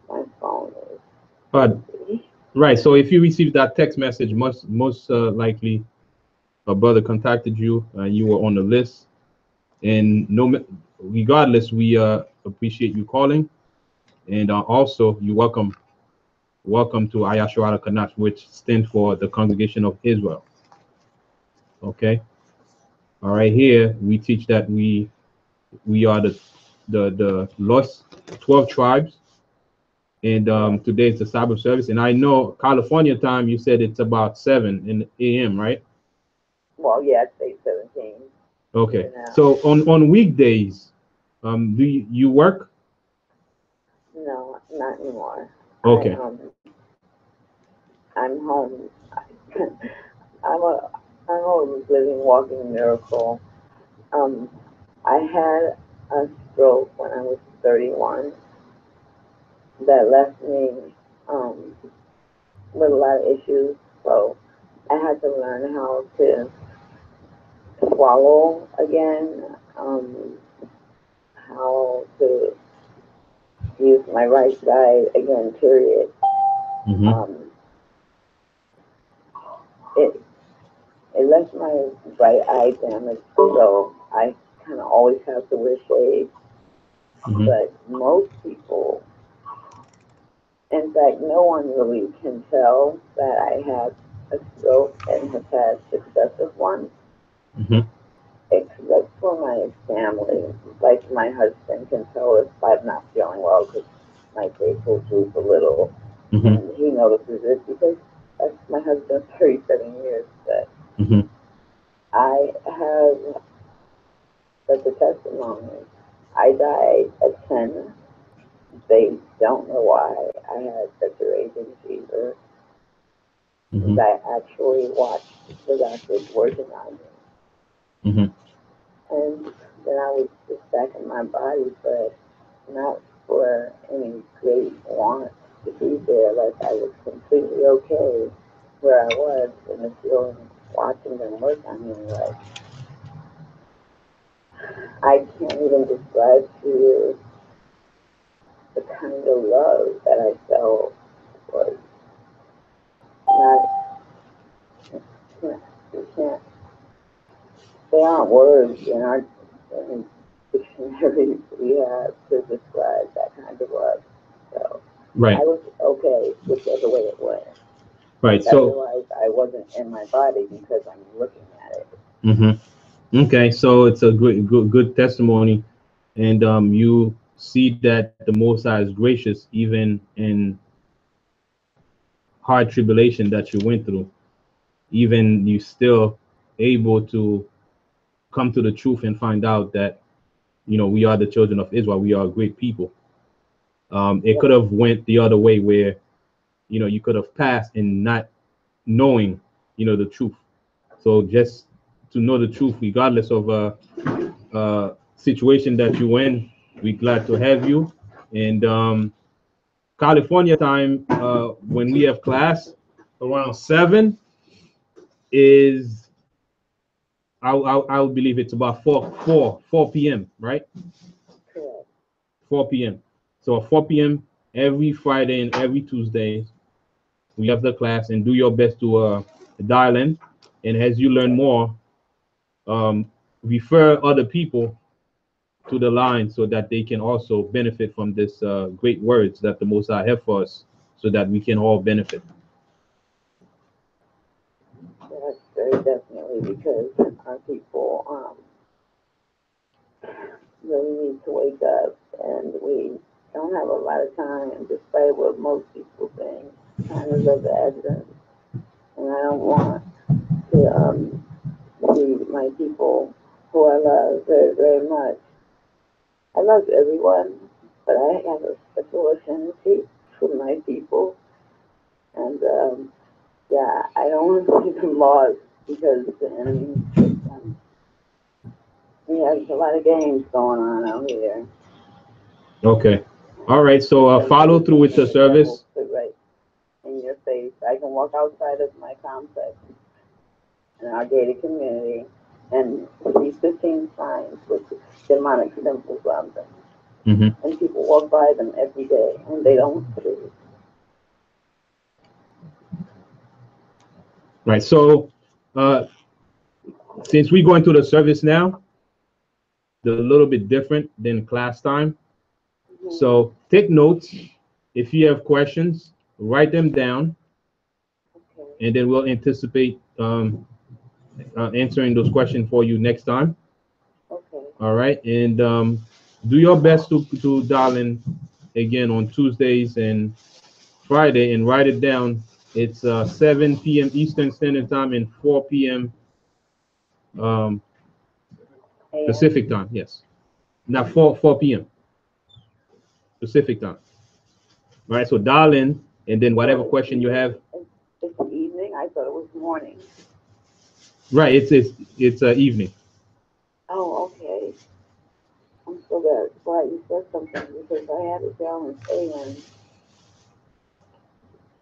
My phone is. But right. So if you receive that text message, most likely a brother contacted you and you were on the list. And regardless, we appreciate you calling. And also, you welcome to Ayashara Kanach, which stands for the Congregation of Israel. Okay. All right. Here we teach that we are the lost 12 tribes. And today is the Sabbath service. And I know California time, you said it's about 7 a.m., right? Well, yeah, I'd say 17. Okay. So on weekdays, do you work? No, not anymore. Okay. I'm home. I'm a living, walking miracle. I had a stroke when I was 31 that left me with a lot of issues. So I had to learn how to swallow again, how to use my right side again, period. Mm-hmm. It it left my right eye damaged, so I kind of always have to wear shades. Mm-hmm. But most people, in fact, no one really can tell that I had a stroke and have had successive ones, Mm-hmm. except for my family. Like my husband can tell if I'm not feeling well because my face will droop a little, Mm-hmm. and he notices it because that's my husband 37 years. But Mm-hmm. I have such a testimony. I died at 10. They don't know why I had such a raging fever. Mm-hmm. I actually watched the doctors working on me. Mm-hmm. And then I was just back in my body, but not for any great want to be there. Like I was completely okay where I was, and the feeling watching them work on me, like I can't even describe to you the kind of love that I felt was not, you can't, they aren't words in our in dictionaries we have to describe that kind of love. So Right. I was okay whichever way it went. Right. I So. realized I wasn't in my body because I'm looking at it. Mm-hmm. Okay. So it's a good testimony, and you see that the Most High is gracious even in hard tribulation that you went through. Even you still able to come to the truth and find out that we are the children of Israel. We are a great people. It could have went the other way where you could have passed and not knowing the truth. So just to know the truth, regardless of situation that you in, we're glad to have you. And California time, when we have class around 7 is I would believe it's about 4 p.m. right? Correct. 4 p.m. So at 4 p.m. every Friday and every Tuesday, we have the class, and do your best to dial in. And as you learn more, refer other people to the line so that they can also benefit from this great words that the Most High have for us, so that we can all benefit. Yes, very definitely, because our people really need to wake up, and we don't have a lot of time, despite what most people think. Time is of the essence, and I don't want to leave my people who I love very, very much. I love everyone, but I have a special affinity for my people, and yeah, I don't want to see them lost because the enemy took them. We have a lot of games going on out here. Okay. All right. So follow through with the service. Right in your face. I can walk outside of my complex in our gated community and see 15 signs with demonic symbols on them. Mm-hmm. And people walk by them every day and they don't see. Right. So, since we go into the service now, they're a little bit different than class time. So take notes. If you have questions, write them down, Okay. and then we'll anticipate answering those questions for you next time. Okay. All right, and do your best to dial in again on Tuesdays and Friday and write it down. It's 7 p.m. Eastern Standard Time and 4 p.m. Um, And Pacific Time. Yes, not 4 p.m. Pacific Time. All right, so dial in, and then whatever so question you have. it's evening. I thought it was morning. Right, it's evening. Oh, okay. I'm so glad you said something because I had it down as AM.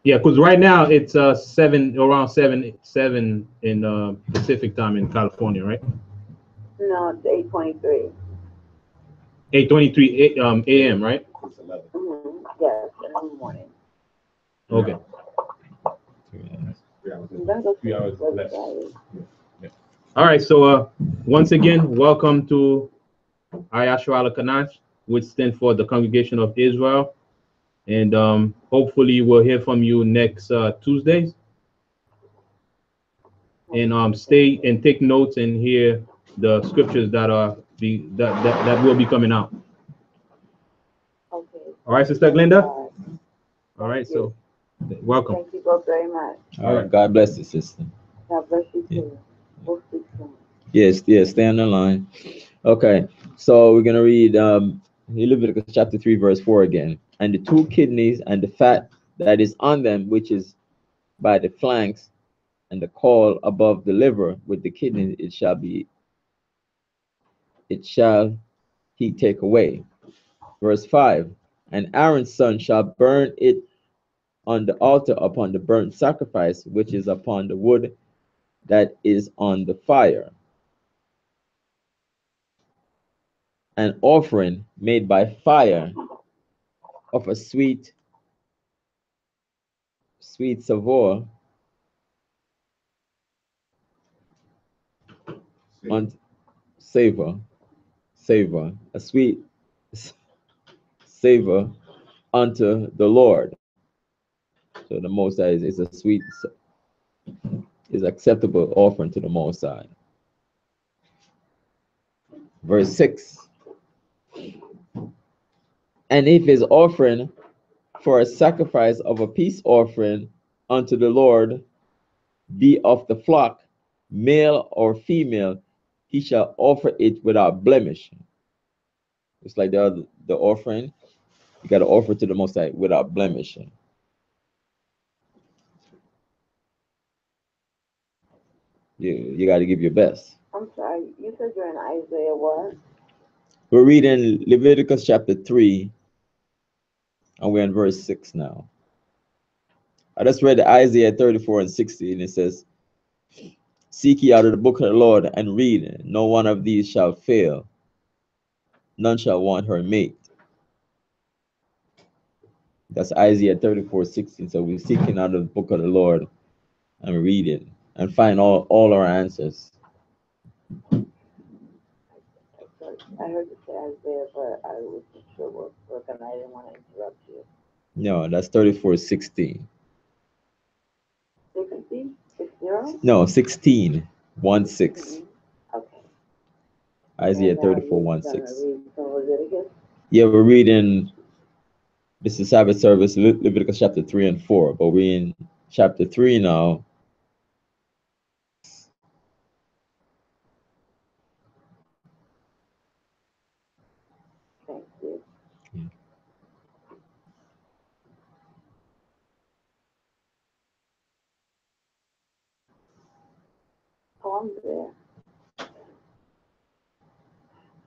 Yeah, because right now it's around seven in Pacific Time in California, right? No, it's 8:23. 8:23 a.m. Right? Mm-hmm. Yes, in the morning. Okay. That's okay. 3 hours That's less. right. All right. So once again, welcome to Ayashua Kanach, which stands for the Congregation of Israel, and hopefully we'll hear from you next Tuesdays. And stay and take notes and hear the scriptures that will be coming out. Okay. All right, Sister Glenda. All right. Thank you. So welcome. Thank you both very much. All right. God bless you, sister. God bless you Yeah. too. We'll speak soon. Yes, yes, stay on the line. Okay, so we're gonna read Leviticus chapter 3, verse 4 again. And the two kidneys and the fat that is on them, which is by the flanks, and the caul above the liver with the kidney, it shall he take away. Verse 5. And Aaron's son shall burn it on the altar upon the burnt sacrifice, which is upon the wood that is on the fire. An offering made by fire of a sweet savour on savor, a sweet savor unto the Lord. So the Most High is a sweet, is acceptable offering to the Most High. Verse 6. And if his offering for a sacrifice of a peace offering unto the Lord be of the flock, male or female, he shall offer it without blemish. It's like the offering, you got to offer to the Most High without blemish. You got to give your best. I'm sorry. You said you're in Isaiah what? We're reading Leviticus chapter 3, and we're in verse 6 now. I just read Isaiah 34 and 60, and it says, Seek ye out of the book of the Lord and read, no one of these shall fail, none shall want her mate. That's Isaiah 34:16. So we're seeking out of the book of the Lord and reading and find all our answers. I heard you say Isaiah, but I wasn't sure what book, and I didn't want to interrupt you. No, that's 34:16. 60? 60? No, 16. 1-6. Mm-hmm. Okay. Isaiah And 34, you're 1-6. gonna read from Leviticus? Yeah, we're reading, this is Sabbath service, Leviticus chapter 3 and 4, but we're in chapter 3 now. Thank you. Yeah. Oh, I'm there.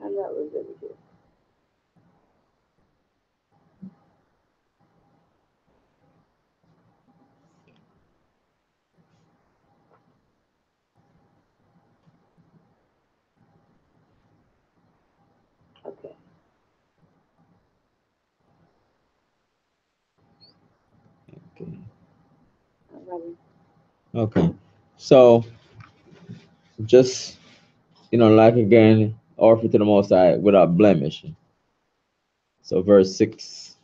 I'm not Leviticus. Okay. Okay. I'm ready. Okay. So just, like again, offer to the Most High without blemish. So verse 6.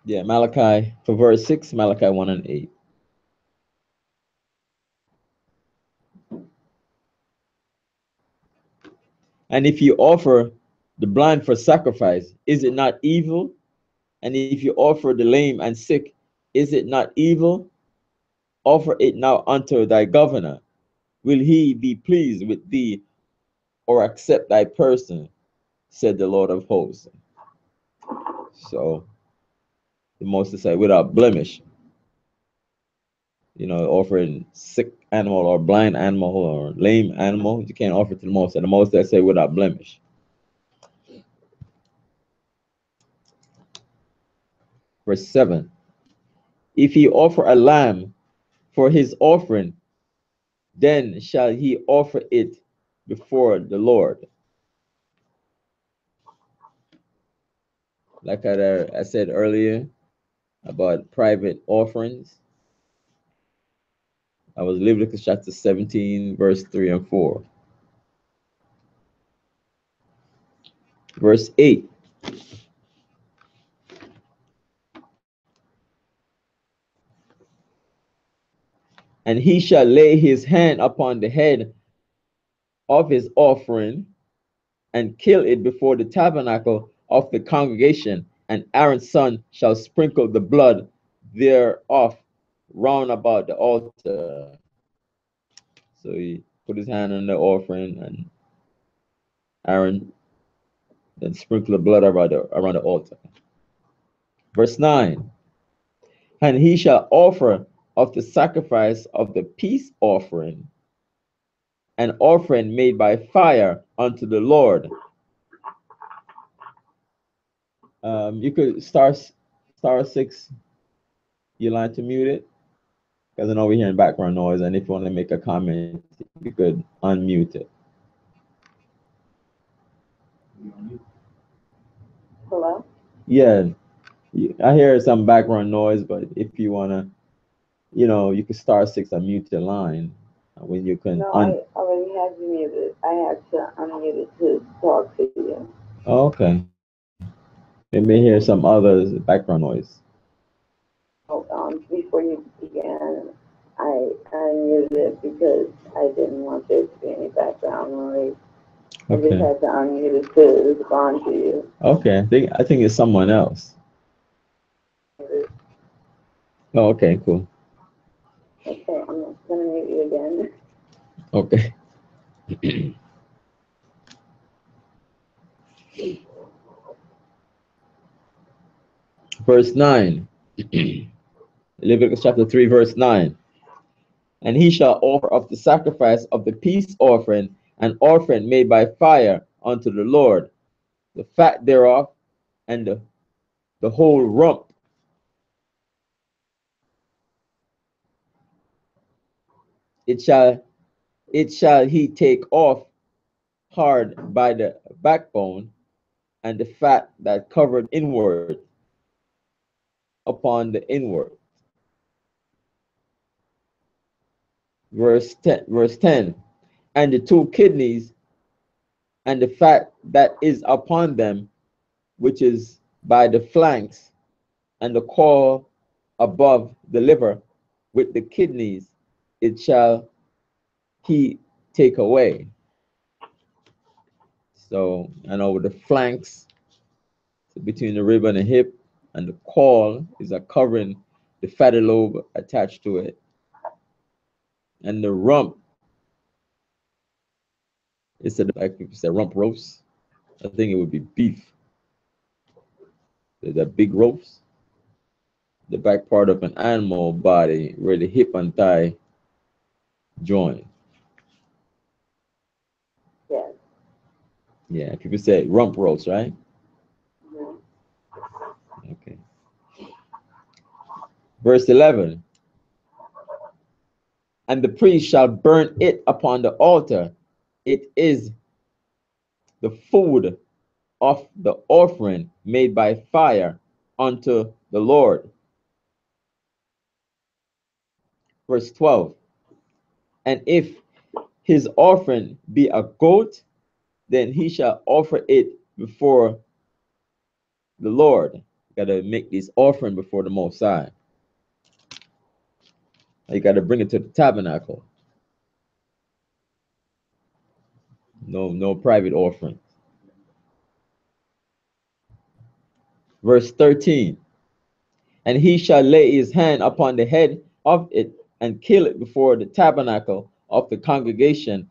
Yeah, Malachi, for verse 6, Malachi 1 and 8. And if you offer the blind for sacrifice, is it not evil? And if you offer the lame and sick, is it not evil? Offer it now unto thy governor. Will he be pleased with thee or accept thy person? Said the Lord of hosts. So the Most High, without blemish, offering sick animal or blind animal or lame animal, you can't offer to the Most High. The Most High say without blemish. Verse 7. If he offer a lamb for his offering, then shall he offer it before the Lord. Like I said earlier about private offerings, I was Leviticus chapter 17, verse 3 and 4. Verse 8. And he shall lay his hand upon the head of his offering and kill it before the tabernacle of the congregation, and Aaron's son shall sprinkle the blood thereof round about the altar. So he put his hand on the offering, and Aaron then sprinkle the blood around the altar. Verse 9. And he shall offer of the sacrifice of the peace offering an offering made by fire unto the Lord. You could star 6. You like to mute it because I know we're hearing background noise, and if you want to make a comment, you could unmute it. Hello? Yeah, I hear some background noise, but if you want to, you could star 6 and mute your line when you can. No, I already have you muted. I had to unmute it to talk to you. Oh, okay. You may hear some other background noise. Before you began, I unmuted it because I didn't want there to be any background noise. I just Okay. had to unmute it to respond to you. Okay. I think it's someone else. Oh, okay, cool. Okay, I'm not gonna mute you again. Okay. Verse 9. Leviticus chapter 3, verse 9. And he shall offer of the sacrifice of the peace offering an offering made by fire unto the Lord, the fat thereof, and the whole rump. It shall he take off hard by the backbone, and the fat that covered inward upon the inward. Verse 10. And the 2 kidneys and the fat that is upon them, which is by the flanks, and the caul above the liver with the kidneys, it shall he take away. So, and over the flanks, so between the rib and the hip, and the caul is a covering, the fatty lobe attached to it. And the rump, instead of like if you say rump roast, I think it would be beef. There's a big roast, the back part of an animal body where the hip and thigh join. Yes. Yeah, people say rump roast, right? Mm-hmm. Okay. Verse 11. And the priest shall burn it upon the altar. It is the food of the offering made by fire unto the Lord. Verse 12. And if his offering be a goat, then he shall offer it before the Lord. You gotta make this offering before the Most High. You gotta bring it to the tabernacle. No private offering. Verse 13. And he shall lay his hand upon the head of it and kill it before the tabernacle of the congregation,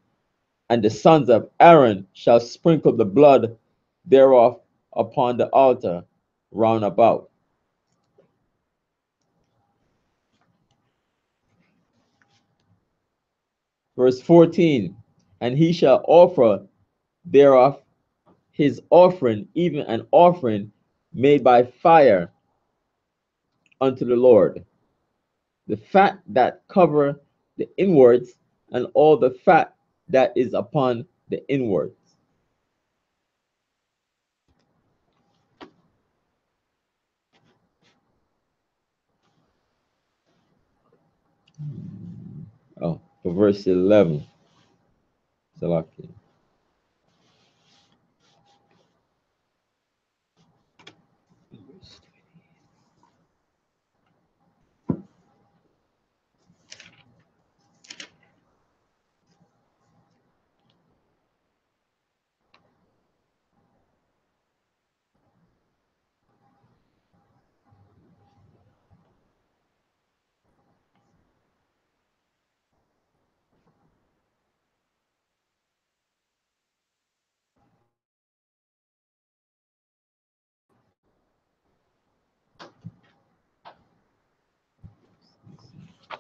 and the sons of Aaron shall sprinkle the blood thereof upon the altar round about. Verse 14. And he shall offer thereof his offering, even an offering made by fire unto the Lord. The fat that cover the inwards, and all the fat that is upon the inwards. Oh, for verse 11. Salaki.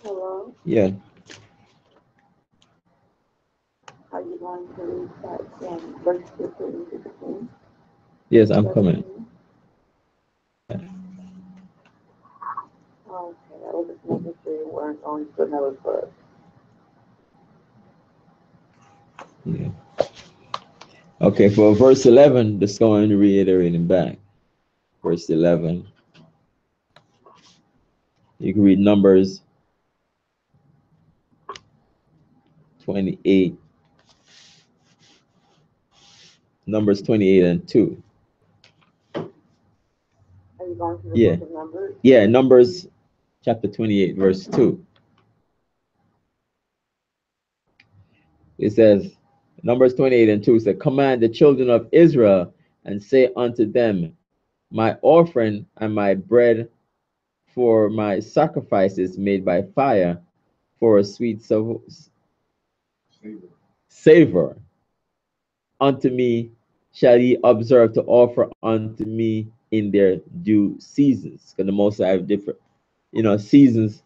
Hello, Yeah, are you going to read that from verse 15 to 16? yes, I'm coming. Okay, I was just making sure you weren't going to another verse. Yeah. Okay, for verse 11, just going to reiterate it back. Verse 11. You can read Numbers 28. Numbers 28 and 2. Are you going to the Yeah. book of Numbers? Yeah, Numbers chapter 28, verse 2. It says, Numbers 28 and 2 said, Command the children of Israel and say unto them, My offering and my bread for my sacrifices made by fire for a sweet savor unto me shall ye observe to offer unto me in their due seasons. Because the most I have different, seasons.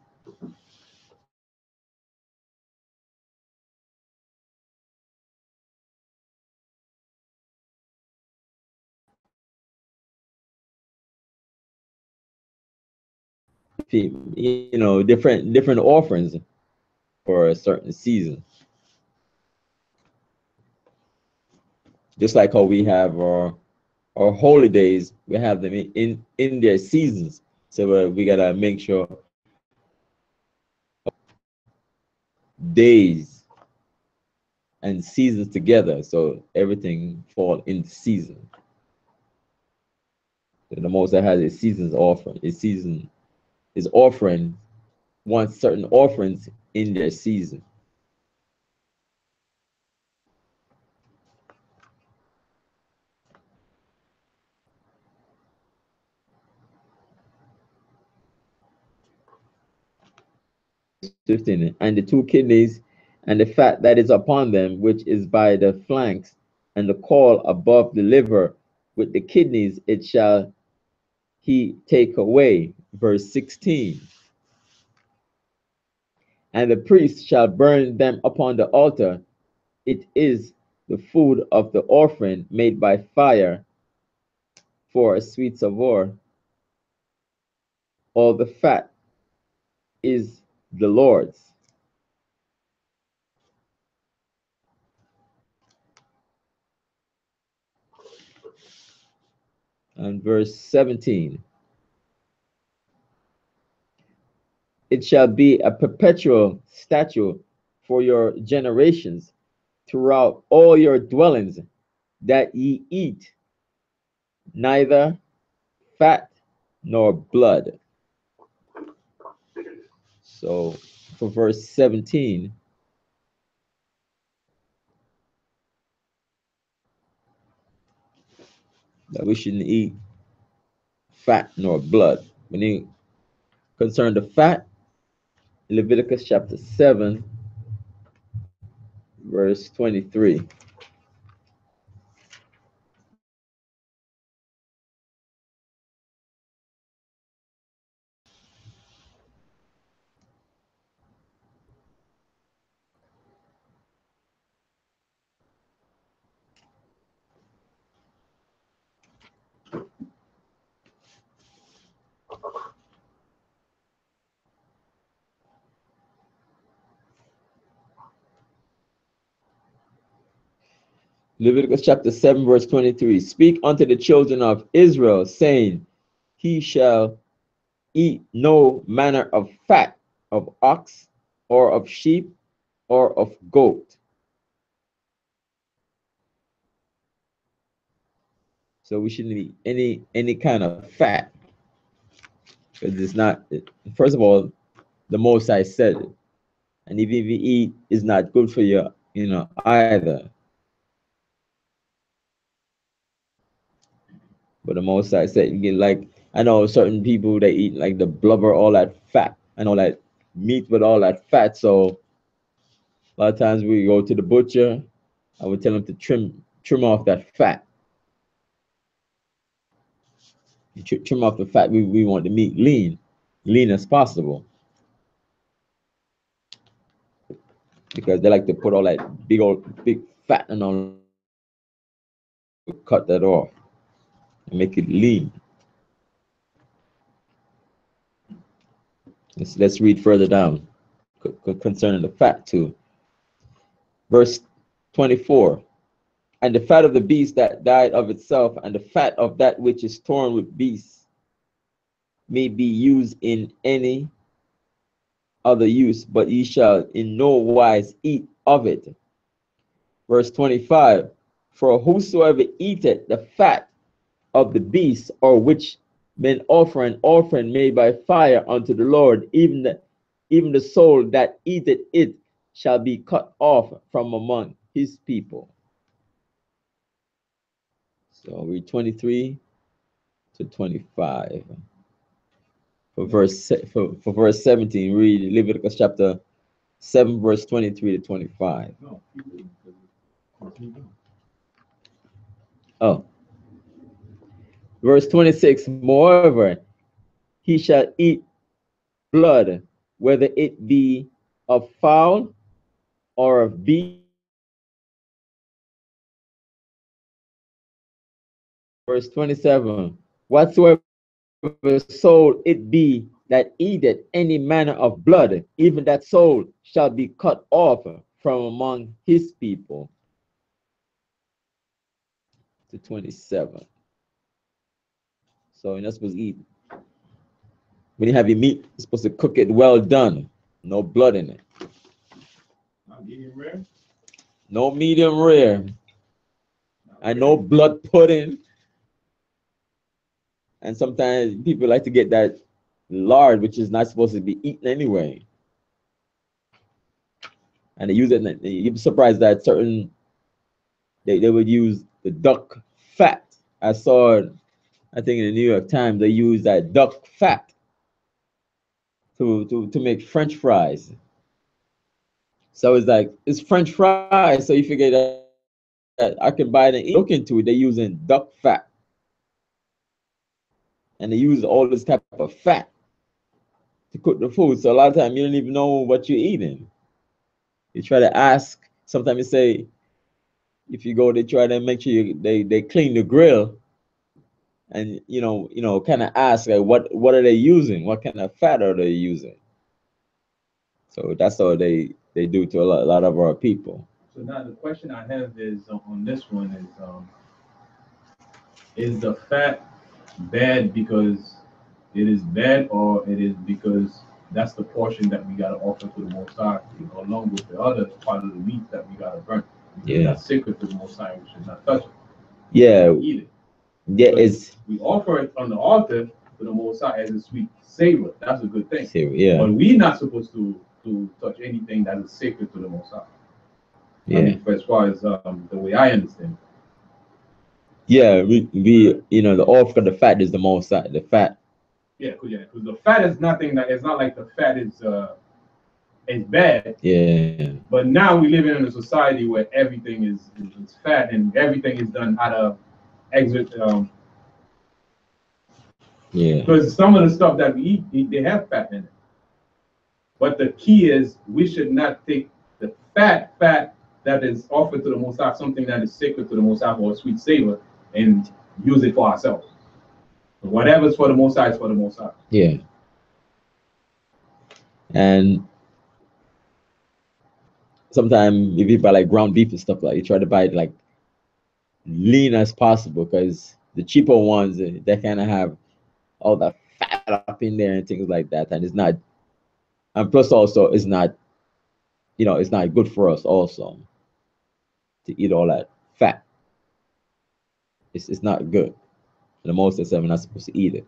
Different offerings for a certain season. Just like how we have our holy days, we have them in their seasons. So we gotta make sure days and seasons together, so everything fall in season. So the Most High has a season's offering. A season is offering wants certain offerings in their season. And the two kidneys and the fat that is upon them, which is by the flanks, and the caul above the liver, with the kidneys it shall he take away. Verse 16. And the priest shall burn them upon the altar. It is the food of the offering made by fire for a sweet savour. All the fat is the Lord's. and verse 17. It shall be a perpetual statute for your generations throughout all your dwellings, that ye eat neither fat nor blood. So for verse 17, that we shouldn't eat fat nor blood. When he concerned the fat, Leviticus chapter 7, verse 23. Leviticus chapter 7, verse 23. Speak unto the children of Israel, saying, he shall eat no manner of fat of ox, or of sheep, or of goat. So we shouldn't eat any kind of fat, because it's not. First of all, the Most High said it, and if you eat, it's not good for you, either. But the Most High said, you get like, I know certain people they eat like the blubber, all that fat, and all that meat with all that fat. So a lot of times we go to the butcher, I would tell them to trim off that fat. You trim off the fat. We want the meat lean as possible, because they like to put all that big fat and all, cut that off and make it lean. Let's read further down concerning the fat too. Verse 24. And the fat of the beast that died of itself, and the fat of that which is torn with beasts, may be used in any other use, but ye shall in no wise eat of it. Verse 25. For whosoever eateth the fat of the beast, or which men offer an offering made by fire unto the Lord, even the soul that eateth it shall be cut off from among his people. So read 23 to 25. For verse 17, read Leviticus chapter 7, verse 23 to 25. Oh. Verse 26, moreover, he shall eat blood, whether it be of fowl or of beast. Verse 27, whatsoever soul it be that eateth any manner of blood, even that soul shall be cut off from among his people. To 27. So you're not supposed to eat. When you have your meat, you're supposed to cook it well done. No blood in it. Not medium rare? No medium rare. And no blood pudding. And sometimes people like to get that lard, which is not supposed to be eaten anyway. And they use it, and you'd be surprised that certain, they would use the duck fat. I saw it, I think in the New York Times, they use that duck fat to make French fries. So it's like, it's French fries, so you figure that I can buy it and look into it. They're using duck fat. And they use all this type of fat to cook the food. So a lot of times you don't even know what you're eating. You try to ask, sometimes you say, if you go, they try to make sure they clean the grill, and kind of ask, like, what are they using? What kind of fat are they using? So that's all they do to a lot of our people. So now the question I have is on this one is the fat bad because it is bad, or it is because that's the portion that we gotta offer to the Most High, along with the other part of the meat that we gotta burn. Yeah. That's sacred to the Most High. We should not touch it. Yeah. Eat it. Yeah, it's we offer it on the altar to the Most High as a sweet savor. That's a good thing. yeah. But we're not supposed to touch anything that is sacred to the Most High. Yeah. I mean, as far as the way I understand. Yeah, we you know, the offer of the fat is the most the fat. Yeah, because the fat is nothing that it's not like the fat is bad. Yeah. But now we live in a society where everything is fat and everything is done out of exit. Yeah. Because some of the stuff that we eat, they have fat in it. But the key is we should not take the fat that is offered to the Most High, something that is sacred to the Most High, or a sweet savor, and use it for ourselves. So whatever's for the Most High is for the Most High. Yeah. And sometimes if you buy like ground beef and stuff like, you try to buy it like lean as possible, because the cheaper ones, they kind of have all that fat up in there and things like that, and it's not. And plus, also, it's not, you know, it's not good for us also to eat all that fat. It's not good. And the most of the time, we're not supposed to eat it.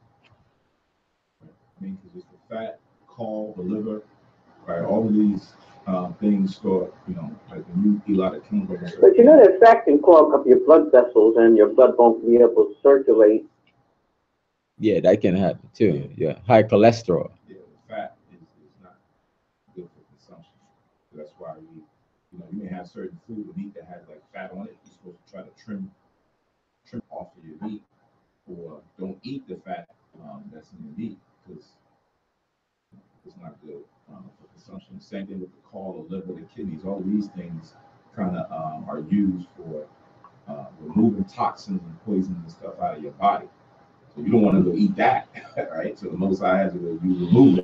I mean, because it's the fat, caul, the liver, right? All of these things start, you know, like when you eat a lot of kimber. But you know that fat can clog up your blood vessels and your blood won't be able to circulate. Yeah, that can happen too. Yeah, high cholesterol. Yeah, the fat is not good for consumption. So that's why we, you know, you may have certain food or meat that has like fat on it. You're supposed to try to trim off of your meat, or don't eat the fat that's in your meat, because it's not good for consumption. Same thing with the caul, the liver, the kidneys. All these things kind of are used for removing toxins and poisons and stuff out of your body. So you don't want to go eat that, right? So the Most High has to go, you remove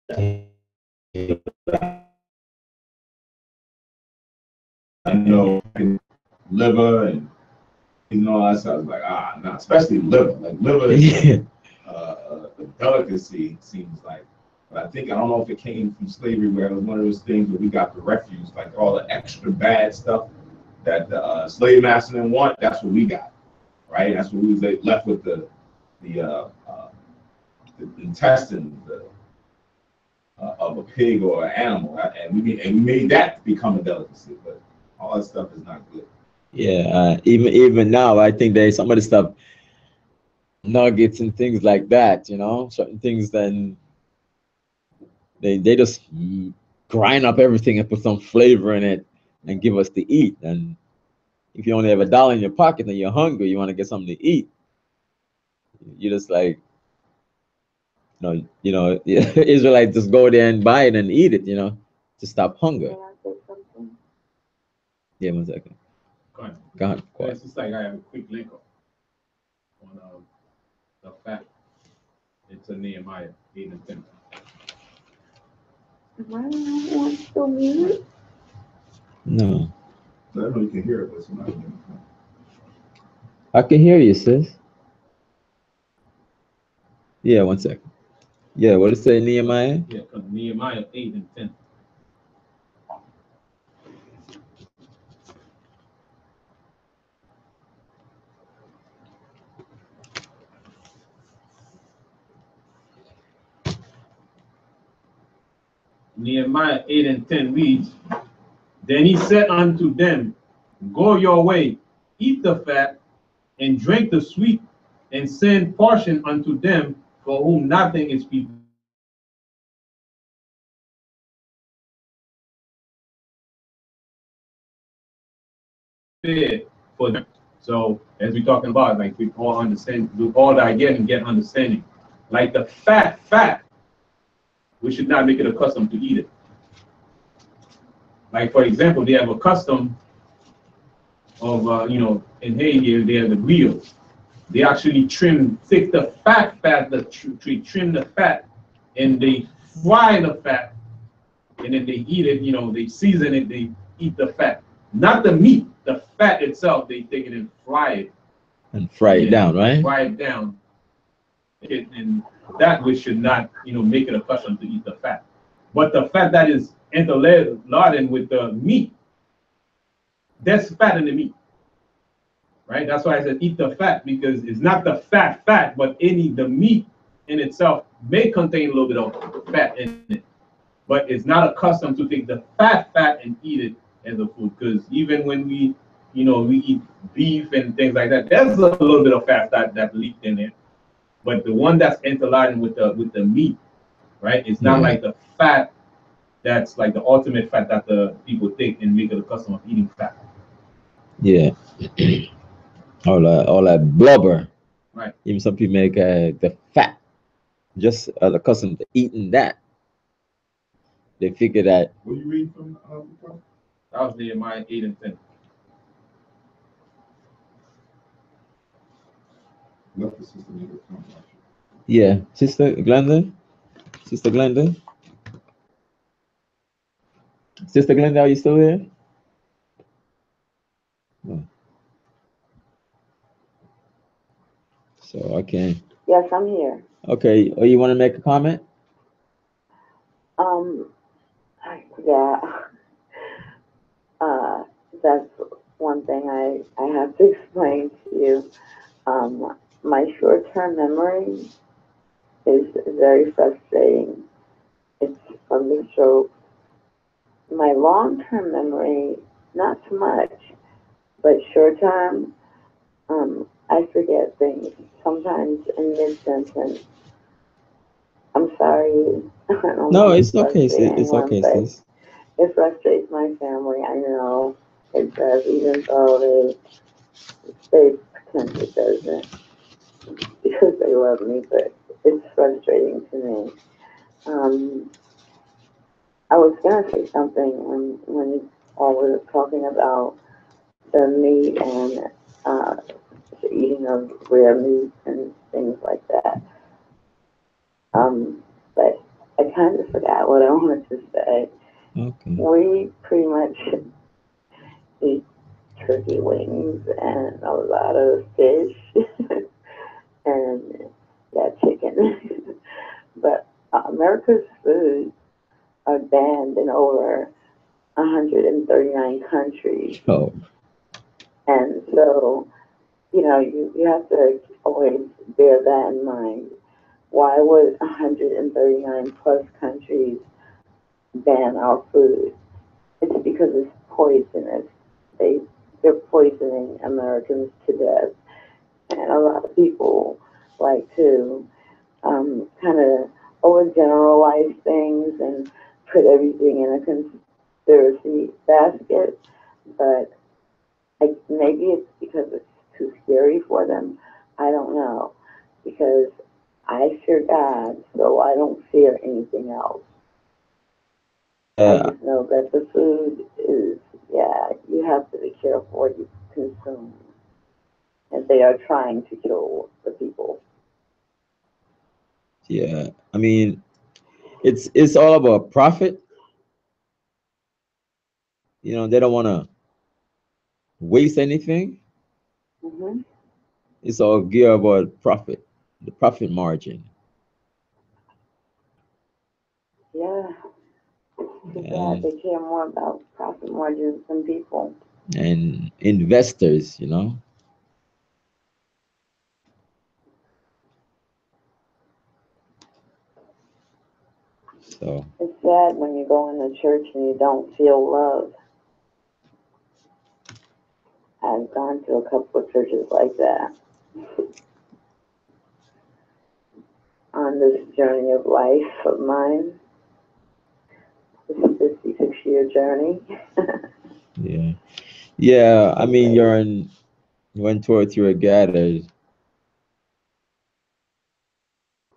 it. I know liver and all that stuff. Like, no, especially liver. Like liver is a delicacy, seems like. But I don't know if it came from slavery, where it was one of those things where we got the refuse, like all the extra bad stuff that the slave master didn't want. That's what we got, right? That's what we was left with, the intestines of a pig or an animal, and we made that become a delicacy. But all that stuff is not good. Yeah, even now, I think there's some of the stuff, nuggets and things like that, you know, certain things, then they just grind up everything and put some flavor in it and give us to eat. And if you only have $1 in your pocket and you're hungry, you want to get something to eat, you just like, Israelites just go there and buy it and eat it, you know, to stop hunger. Can I say something? Yeah, 1 second. Go ahead. It's just like I have a quick link on the fact. It's a Nehemiah 8 and 10. Am I the only one still muted? No, I don't know you can hear it, but it's not. I can hear you, sis. Yeah, 1 second. Yeah, what did it say, Nehemiah? Yeah, because Nehemiah 8 and 10. Nehemiah 8 and 10 reads, Then he said unto them, Go your way, eat the fat, and drink the sweet, and send portion unto them for whom nothing is prepared for them. So as we're talking about, like we all understand, we all digest and get understanding. Like the fat, we should not make it a custom to eat it. Like for example, they have a custom of in Haiti they have the grills. They actually take the fat, trim the fat, and they fry the fat, and then they eat it. They season it, they eat the fat, not the meat, the fat itself. They take it and fry it, And fry it down, right? Fry it down. And that which should not, make it a custom to eat the fat. But the fat that is interlarded with the meat, there's fat in the meat, right? That's why I said eat the fat, because it's not the fat, but the meat in itself may contain a little bit of fat in it, but it's not accustomed to take the fat and eat it as a food. Because even when we eat beef and things like that, there's a little bit of fat that leaked in there. But the one that's interlarded with the meat, right? It's not like the fat that's like the ultimate fat that the people take and make it a custom of eating fat. Yeah. all that blubber. Right. Even some people make the fat just accustomed to eating that. They figure that. What are you reading from? That was Nehemiah 8 and 10. Let the sister make a comment. Yeah, Sister Glenda. Sister Glenda. Sister Glenda, are you still there? Oh. So okay. Yes, I'm here. Okay. Oh, you want to make a comment? Yeah. That's one thing I have to explain to you. My short-term memory is very frustrating. It's from the stroke. My long-term memory, not so much, but short-term, I forget things sometimes in mid-sentence. I'm sorry. I don't No, want it's to okay, sis. frustrate It's anyone, okay, but sis. it frustrates my family. I know it does, even though they pretend it doesn't, because they love me, but it's frustrating to me. I was gonna say something when you all were talking about the meat and the eating of rare meat and things like that. But I kind of forgot what I wanted to say. Okay. We pretty much eat turkey wings and a lot of fish and chicken. But America's foods are banned in over 139 countries. Oh. And so, you have to always bear that in mind. Why would 139 plus countries ban our food? It's because it's poisonous. They're poisoning Americans to death. And a lot of people like to kind of overgeneralize things and put everything in a conspiracy basket. But maybe it's because it's too scary for them. I don't know. Because I fear God, so I don't fear anything else. I just know that the food is, you have to be careful what you consume. And they are trying to kill the people. Yeah. I mean, it's all about profit. They don't want to waste anything. Mm-hmm. It's all geared about profit, the profit margin. Yeah. And, They care more about profit margins than people. and investors, So It's sad when you go into church and you don't feel love. I've gone to a couple of churches like that on this journey of life of mine. This 56-year journey. yeah. I mean, you went towards your gathered.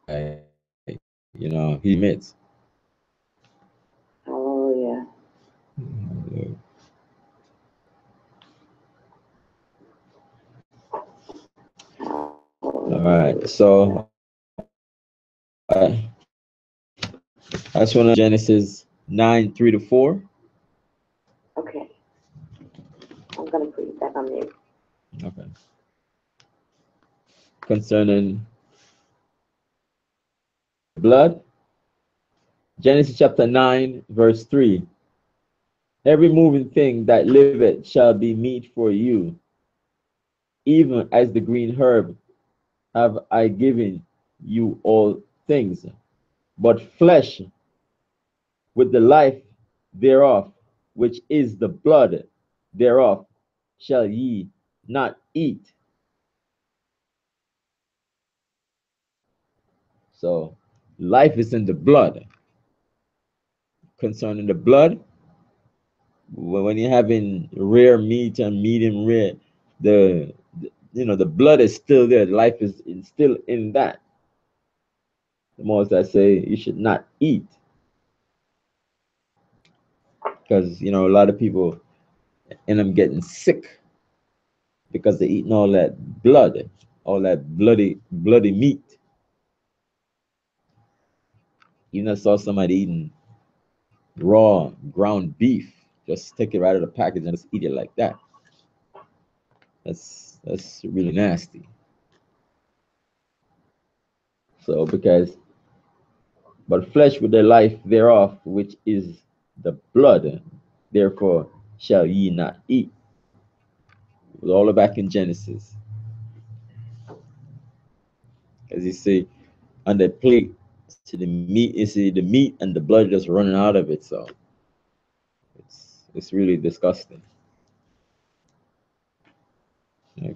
He admits. Hallelujah. All right. So I just want to Genesis 9:3-4. Okay. I'm going to put you back on mute. Okay. concerning blood. Genesis chapter 9, verse 3. Every moving thing that liveth shall be meat for you, even as the green herb have I given you all things. But flesh with the life thereof, which is the blood thereof, shall ye not eat. So life is in the blood. Concerning the blood, when you're having rare meat and medium rare, the the blood is still there. Life is still in that. The most I say you should not eat, because a lot of people end up getting sick because they're eating all that blood, all that bloody meat. Even I saw somebody eating raw ground beef. Just take it right out of the package and just eat it like that. That's really nasty. So but flesh with the life thereof, which is the blood, therefore shall ye not eat. It was all back in Genesis. As you see on the plate, see the meat, you see the meat and the blood just running out of it. So it's really disgusting.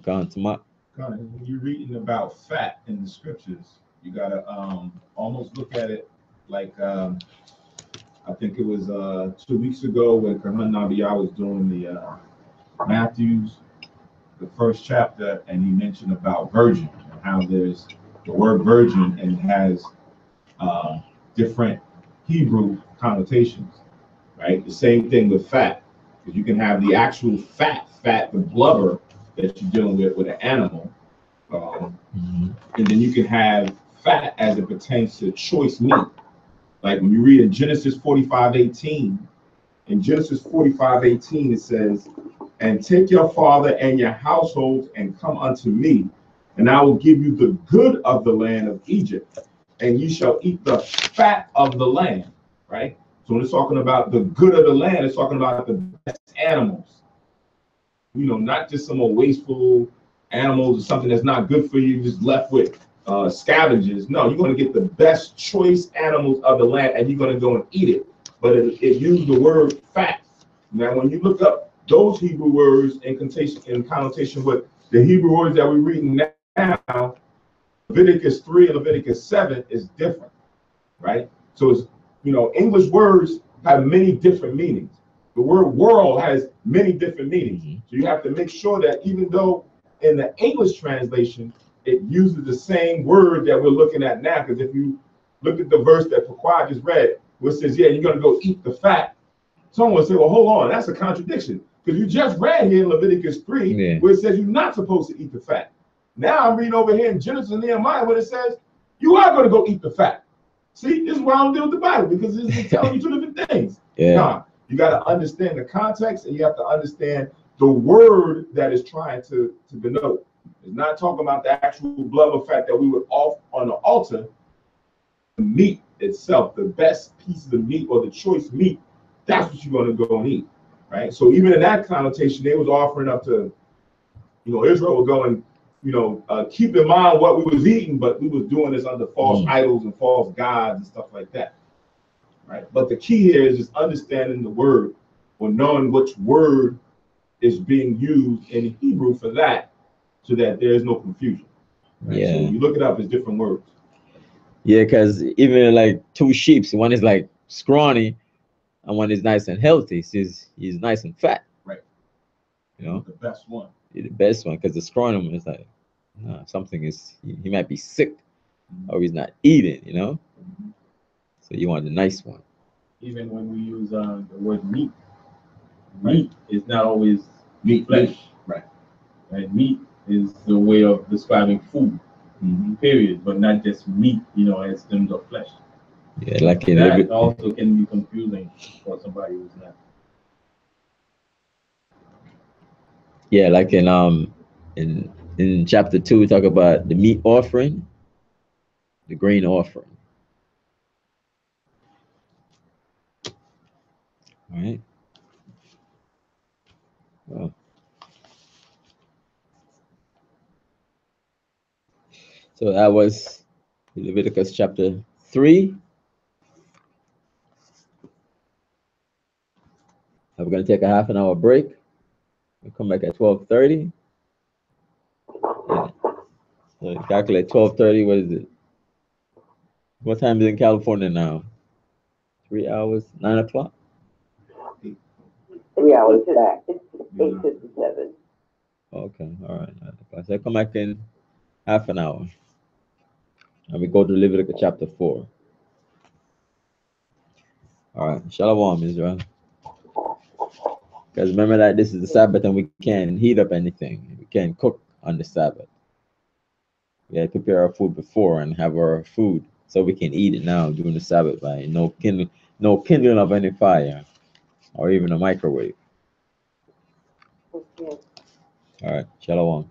Gone to my When you're reading about fat in the scriptures, you gotta almost look at it like I think it was 2 weeks ago when Kahan Nabiyah was doing the Matthew's, the first chapter, and he mentioned about virgin and how there's the word virgin and it has different Hebrew connotations, right? The same thing with fat, because you can have the actual fat, the blubber that you're dealing with an animal, and then you can have fat as it pertains to choice meat. Like when you read in Genesis 45:18, in Genesis 45:18 it says, "And take your father and your household and come unto me, and I will give you the good of the land of Egypt, and you shall eat the fat of the land." Right? So when it's talking about the good of the land, it's talking about the best animals. Not just some old wasteful animals or something that's not good for you, just left with scavengers. No, you're going to get the best choice animals of the land, and you're going to go and eat it. But it used the word fat. Now, when you look up those Hebrew words in connotation with the Hebrew words that we're reading now, Leviticus 3 and Leviticus 7 is different, right? So it's, English words have many different meanings. The word world has many different meanings. So you have to make sure that even though in the English translation, it uses the same word that we're looking at now, because if you look at the verse that Paquad just read, where it says, yeah, you're going to go eat the fat, someone will say, well, hold on, that's a contradiction. Because you just read here in Leviticus 3, where it says you're not supposed to eat the fat. Now I'm reading over here in Genesis and Nehemiah where it says you are going to go eat the fat. See, this is why I'm dealing with the Bible, because it's telling you two different things. Yeah. Nah, you got to understand the context, and you have to understand the word that is trying to denote. It's not talking about the actual blubber fat that we would offer on the altar. The meat itself, the best pieces of meat or the choice meat, that's what you're going to go and eat, right? So even in that connotation, they was offering up to, Israel was going, keep in mind what we was eating, but we was doing this under false idols and false gods and stuff like that, right? But the key here is just understanding the word, or knowing which word is being used in Hebrew for that, so that there is no confusion. Right? Yeah. So when you look it up, it's different words. Yeah, because even like two sheep, one is like scrawny and one is nice and healthy. So he's nice and fat. Right. The best one. The best one, because the scrawny one is like, something is, he might be sick or he's not eating, So you want the nice one. Even when we use the word meat, meat is not always meat, flesh. Right. And meat is the way of describing food, period, but not just meat, as terms of flesh. Yeah, like in that also can be confusing for somebody who's not. Yeah, like in In chapter 2, we talk about the meat offering, the grain offering. All right. Well, so that was Leviticus chapter 3. We're going to take a half an hour break. We'll come back at 12:30. Yeah. So calculate 12:30. What is it? What time is it in California now? 3 hours, 9 o'clock? 3 hours back. It's 8:57. Okay, all right. 9 o'clock. So come back in half an hour. And we go to Leviticus chapter 4. All right. Shalom, Israel. Because remember that this is the Sabbath and we can't heat up anything. We can't cook on the Sabbath. We have to prepare our food before and have our food so we can eat it now during the Sabbath by no kindling of any fire or even a microwave. Okay. All right. Shalom.